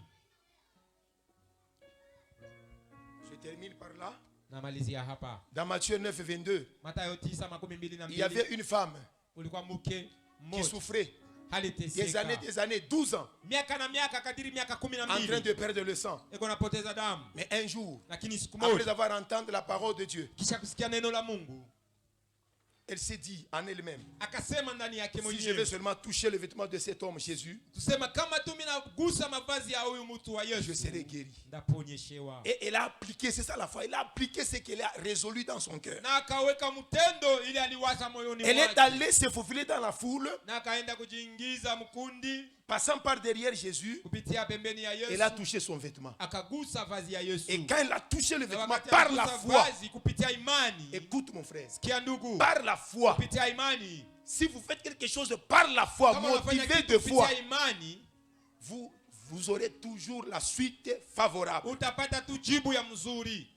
Je termine par là. Namalizia hapa. Dans Matthieu 9, 22, Mathayo 9:22. il y avait une femme Ulikuwa mke qui mmoja souffrait aliteseka des années, 12 ans, miaka na miaka kadiri miaka en train 12 de perdre le sang. eko napoteza damu. Mais un jour, Lakini siku après moja avoir entendu la parole de Dieu, kisha kusikia neno la Mungu elle s'est dit en elle-même, akasema ndani yake si je vais mwenyewe, seulement toucher le vêtement de cet homme, Jésus, tusema kama tu mimi nagusa mavazi ya huyu mtu wa je Yesu serai guéri. ndaponyeshewa. Et elle a appliqué, c'est ça la foi, elle a appliqué ce qu'elle a résolu dans son cœur. Na akaweka mtendo ili aliwaza moyoni Elle est mwake. allée se faufiler dans la foule, Na akaenda kujiingiza mkundi passant par derrière Jésus, kupitia pembeni ya elle a Yesu. touché son vêtement. Akagusa vazi ya Yesu. Et quand elle a touché le Na vêtement wakati par la aligusa foi, vazi kupitia imani. écoute mon frère, Sikia ndugu, par la foi, kupitia imani. si vous faites quelque chose par la foi, Kama unafanya motivé kitu de foi, kupitia imani, vous aurez toujours la suite favorable. utapata tu jibu ya mzuri.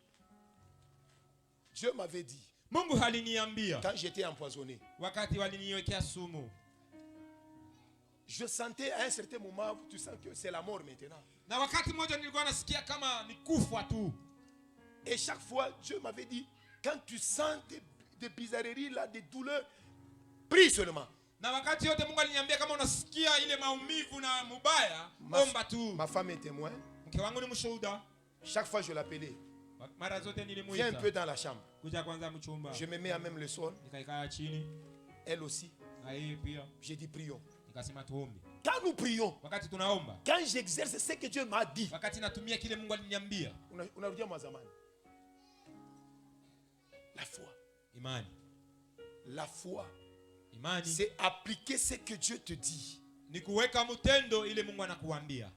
Dieu m'avait dit, Mungu aliniambia quand j'étais empoisonné, wakati waliniwekea sumu, je sentais à un certain moment, tu sens que c'est la mort maintenant. na wakati mmoja nilikuwa nasikia kama ni kufa tu. Et chaque fois, Dieu m'avait dit, quand tu sens des bizarreries là, des douleurs, prie seulement. Na wakati yote Mungu aliniambia kama unasikia ile maumivu na mubaya, omba tu. Ma femme est témoin. Mke wangu ni mshuhuda. Chaque fois je l'appelais, Mara zote viens un nilimuita. peu dans la chambre. Kuja kwanza mchumba. Je me mets à même le sol, Nikaikaa chini, elle aussi. na yeye pia. J'ai dit prions. Nikasema tuombe. Quand nous prions, Wakati tunaomba, quand j'exerce ce que Dieu m'a dit, wakati natumia kile Mungu aliniambia, unarudia mazamani. La foi. imani. La foi, Imani c'est appliquer ce que Dieu te dit. ni kuweka mtendo ile Mungu anakuambia.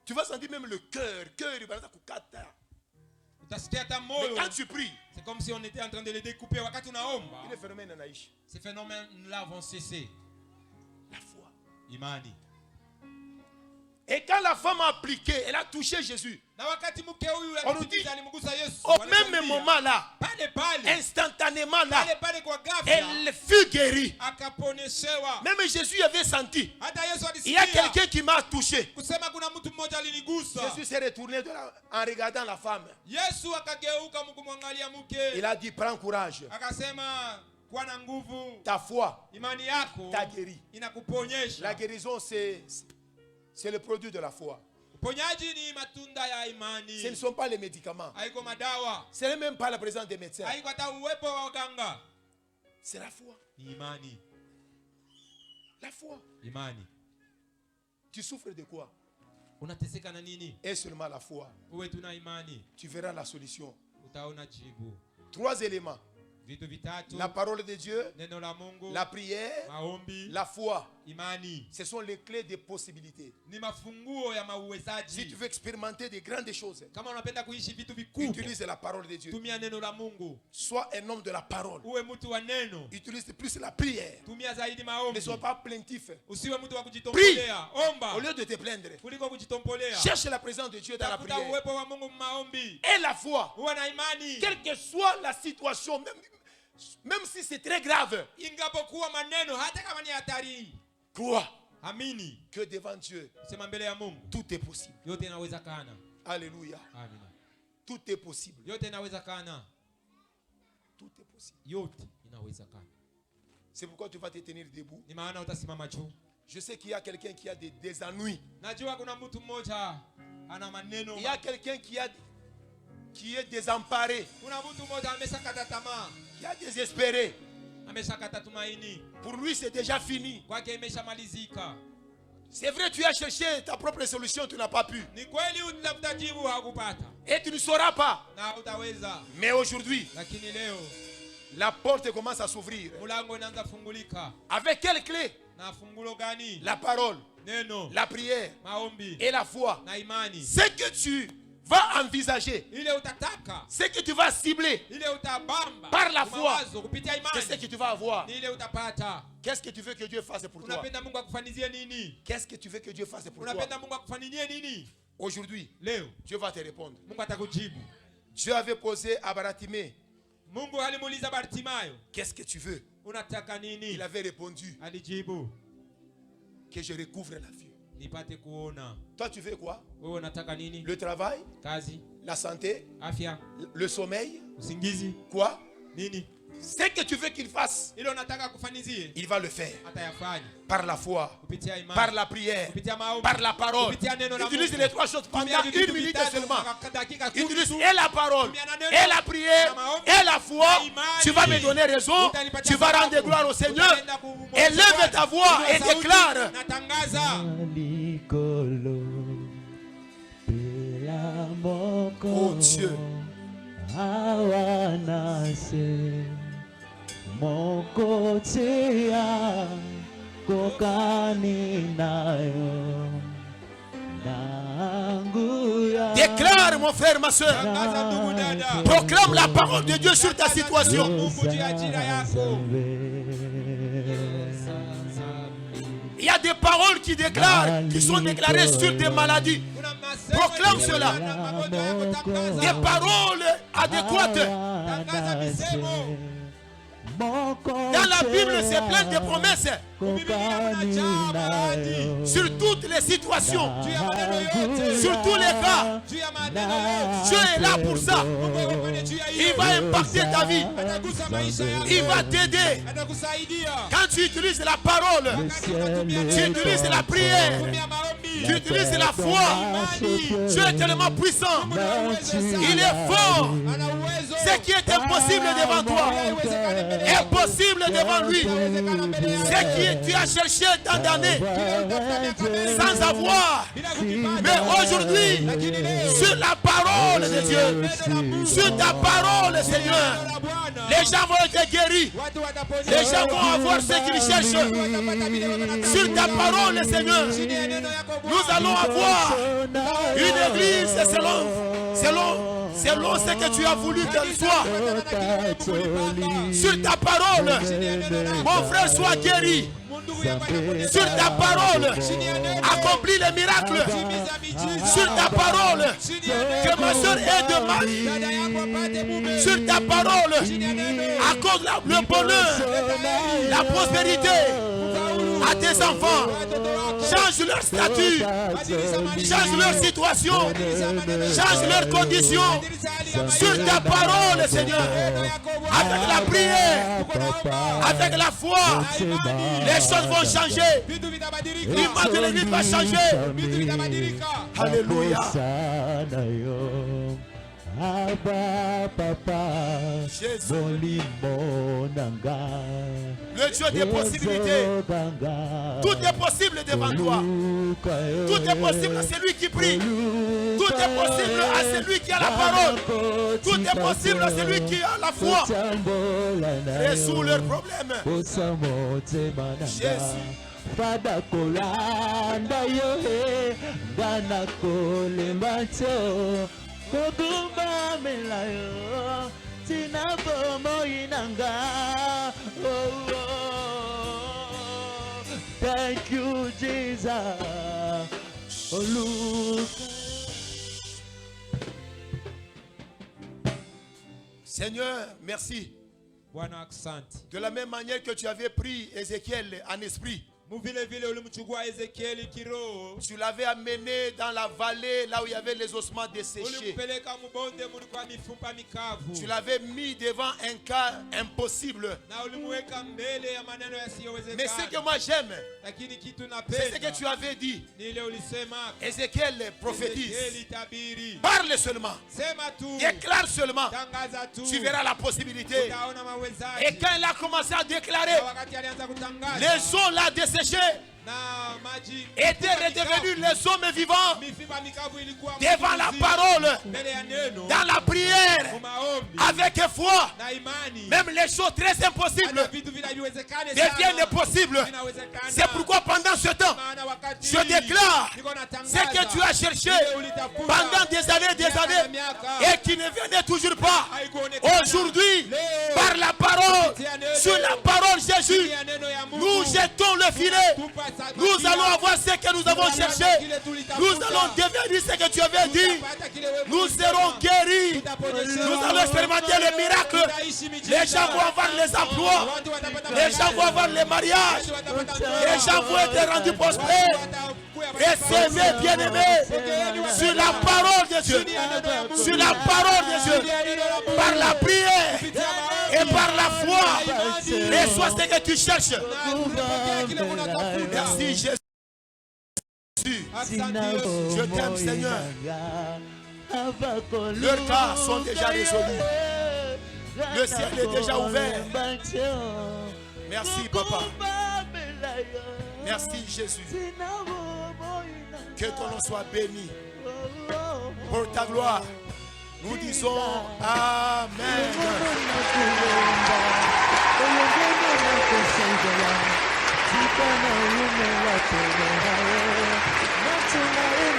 Tu vas sentir même le cœur, il va kukata. Utasikia hata Mais moyo. quand tu pries, C'est comme si on était en train de les découper. Wakati unaomba, il est phénomène anaïs. ces phénomènes-là vont cesser. La foi. Imani. Et quand la femme a appliqué, elle a touché Jésus. Na wakati mke huyu On nous dit, alimgusa Yesu, au wanatuambia, même moment là, pale pale, instantanément là, pale kwa ghafla, elle fut guérie. akaponeshewa. Même Jésus avait senti. Hata Yesu Il y a alisikia quelqu'un qui m'a touché. kusema kuna mtu mmoja alinigusa. Jésus s'est retourné en regardant la femme. Yesu akageuka mkumwangalia mke. Il a dit, prends courage. Akasema kuwa na nguvu. Ta foi Imani yako t'a guéri. inakuponyesha. La guérison, c'est le produit de la foi. Uponyaji ni matunda ya imani. Ce ne sont pas les médicaments. Haiko madawa. Ce n'est même pas la présence des médecins. Haiko hata uwepo wa waganga. C'est la foi. Ni imani. La foi. Imani. Tu souffres de quoi? Unateseka na nini? Et seulement la foi. Uwe tuna imani. Tu verras la solution. Utaona jibu. 3 éléments. Vitu vitatu. La parole de Dieu, Neno la Mungu, la prière, maombi, la foi. imani. Ce sont les clés des possibilités. Ni mafunguo ya Si mauwezaji. tu veux expérimenter de grandes choses, Kama unapenda kuishi vitu vikubwa, utilise la parole de Dieu. tumia neno la Mungu. Sois un homme de la parole. Uwe mtu wa neno. Utilise plus la prière. Tumia zaidi Ne maombi. sois pas plaintif. Usiwe mtu wa kujitombolea. Omba Au lieu de te plaindre, kuliko kujitombolea. cherche la présence de Dieu dans la Tafuta prière. uwepo wa Mungu maombi. Et la foi. Uwe na imani. Quelle que soit la situation, même si c'est très grave, Ingapokuwa maneno hata kama ni hatari. crois Amini. que devant Dieu, Sema mbele ya Mungu. tout est possible. Yote inawezekana. Alléluia. Amina. Tout est possible. Yote inawezekana. Tout est possible. Yote inawezekana. C'est pourquoi tu vas te tenir debout. Ni maana utasimama juu. Je sais qu'il y a quelqu'un qui a des ennuis. Najua kuna mtu mmoja ana maneno. Il y a quelqu'un qui est désemparé, Kuna mtu mmoja ameshakata tamaa. qui a désespéré. Ameshakata tumaini. Pour lui, c'est déjà fini. Kwake imeshamalizika. C'est vrai, tu as cherché ta propre solution, tu n'as pas pu. Ni kweli utafuta jibu hakupata. Et tu ne sauras pas. Na utaweza. Mais aujourd'hui, Lakini leo la porte commence à s'ouvrir. mulango inaanza fungulika. Avec quelle clé? Na fungulo gani? La parole, Neno, la prière maombi et la foi. na imani. Ce que tu vas envisager, Ile utataka, ce que tu vas cibler, ile utabamba Par la foi. mawazo kupitia c'est ce imani. que tu vas avoir. Ni ile utapata. Qu'est-ce que tu veux que Dieu fasse pour toi? Unapenda Mungu akufanizie nini? Qu'est-ce que tu veux que Dieu fasse pour toi? Unapenda Mungu akufanyie nini? Aujourd'hui, Leo Dieu va te répondre. Mungu atakujibu. Dieu avait posé à Baratimée, Mungu alimuuliza Bartimayo, qu'est-ce que tu veux? unataka nini? Il avait répondu, Alijibu, que je recouvre la vue. nipate kuona. Toi, tu veux quoi? Wewe unataka nini? Le travail, Kazi, la santé, afya, le sommeil, usingizi, quoi? nini? Ce que tu veux qu'il fasse, Ile unataka akufanizie, il va le faire. atayafanya Par la foi, kupitia imani, par la prière, kupitia maombi, par la parole. kupitia neno la Utilise Mungu. les 3 choses pendant Tumia vitu 1 minute vitatu seulement. kwa dakika 10 Utilise tu. et la parole, Tumia na neno, et la prière, na maombi, et la foi. na imani. Tu vas me donner raison. Utanipatia Tu vas sababu. rendre gloire au Seigneur. Utaenda kumwomba Élève Bwana. ta voix Inua et sauti, déclare. natangaza. Oh Dieu. Déclare, mon frère, ma soeur. Tangaza ndugu dada. Proclame la parole de Dieu sur ta situation. Mungu juu ya ajira yako. Il y a des paroles qui déclarent, qui sont déclarées sur des maladies. Kuna masemo Proclame yenye cela. na magonjwa yako, tangaza. Des paroles adéquates. Tangaza misemo. Dans la Bible, c'est plein de promesses Biblia kunajaa ahadi. sur toutes les situations, Juu ya maneno yote. sur tous les cas. Juu ya maneno yote. Dieu est là pour ça. Mungu yuko pale juu ya hiyo. Il va impacter ta vie. Atagusa maisha yako. Il va t'aider. Atakusaidia. Quand tu utilises la parole, Wakati unatumia tu neno, utilises la prière, tumia maombi. tu utilises la foi. Dieu est tellement puissant. Il est fort. Ana uwezo. Ce qui est impossible devant toi est possible devant lui. Ce que tu as cherché tant d'années sans avoir. Mais aujourd'hui, sur la parole de Dieu, sur ta parole, Seigneur, les gens vont être guéris. Les gens vont avoir ce qu'ils cherchent. Sur ta parole, Seigneur, nous allons avoir une église selon ce que tu as voulu qu'elle soit. Sur ta parole, mon frère, sois guéri. Sur ta parole, accomplis les miracles. Sur ta parole, que ma soeur ait de mari. Sur ta parole, accorde le bonheur, la prospérité. à tes enfants. Change leur statut. Change leur situation. Change leurs conditions. Sur ta parole, Seigneur. Avec la prière. Avec la foi. Les choses vont changer. L'image de l'église va changer. Alléluia. Jésus. Le Dieu des possibilités. Tout est possible devant toi. Tout est possible à celui qui prie. Tout est possible à celui qui a la parole. Tout est possible à celui qui a la foi. Résous leurs problèmes. Jésus. Fada kolanda yo gana kolembacho kogumba melayo tina bomo inanga. Thank you Jesus. Seigneur, merci. De la même manière que tu avais pris Ézéchiel en esprit, tu l'avais amené dans la vallée là où il y avait les ossements desséchés. Tu l'avais mis devant un cas impossible. Mais ce que moi j'aime, c'est ce que tu avais dit. Ézéchiel prophétise. Parle seulement. Déclare seulement. Tu verras la possibilité. Et quand il a commencé à déclarer, les eaux là desséchées étaient redevenus les hommes vivants devant la parole, dans la prière, avec foi. Même les choses très impossibles deviennent possibles. C'est pourquoi pendant ce temps, je déclare ce que tu as cherché pendant des années et qui ne venait toujours pas. Aujourd'hui, par la parole, sur la parole Jésus, nous jetons le filet. Nous allons avoir ce que nous avons cherché. Nous allons devenir ce que tu avais dit. Nous serons guéris. Nous allons expérimenter les miracles. Les gens vont avoir les emplois. Les gens vont avoir les mariages. Les gens vont être rendus prospères. Recevez, bien-aimés, sur la parole de Dieu. Sur la parole de Dieu. Par la prière et par la foi. Reçois ce que tu cherches. Merci Jésus. Je t'aime Seigneur. Leurs cas sont déjà résolus. Le ciel est déjà ouvert. Merci Papa. Merci Jésus. Que ton nom soit béni. Pour ta gloire, nous disons Amen. Tonight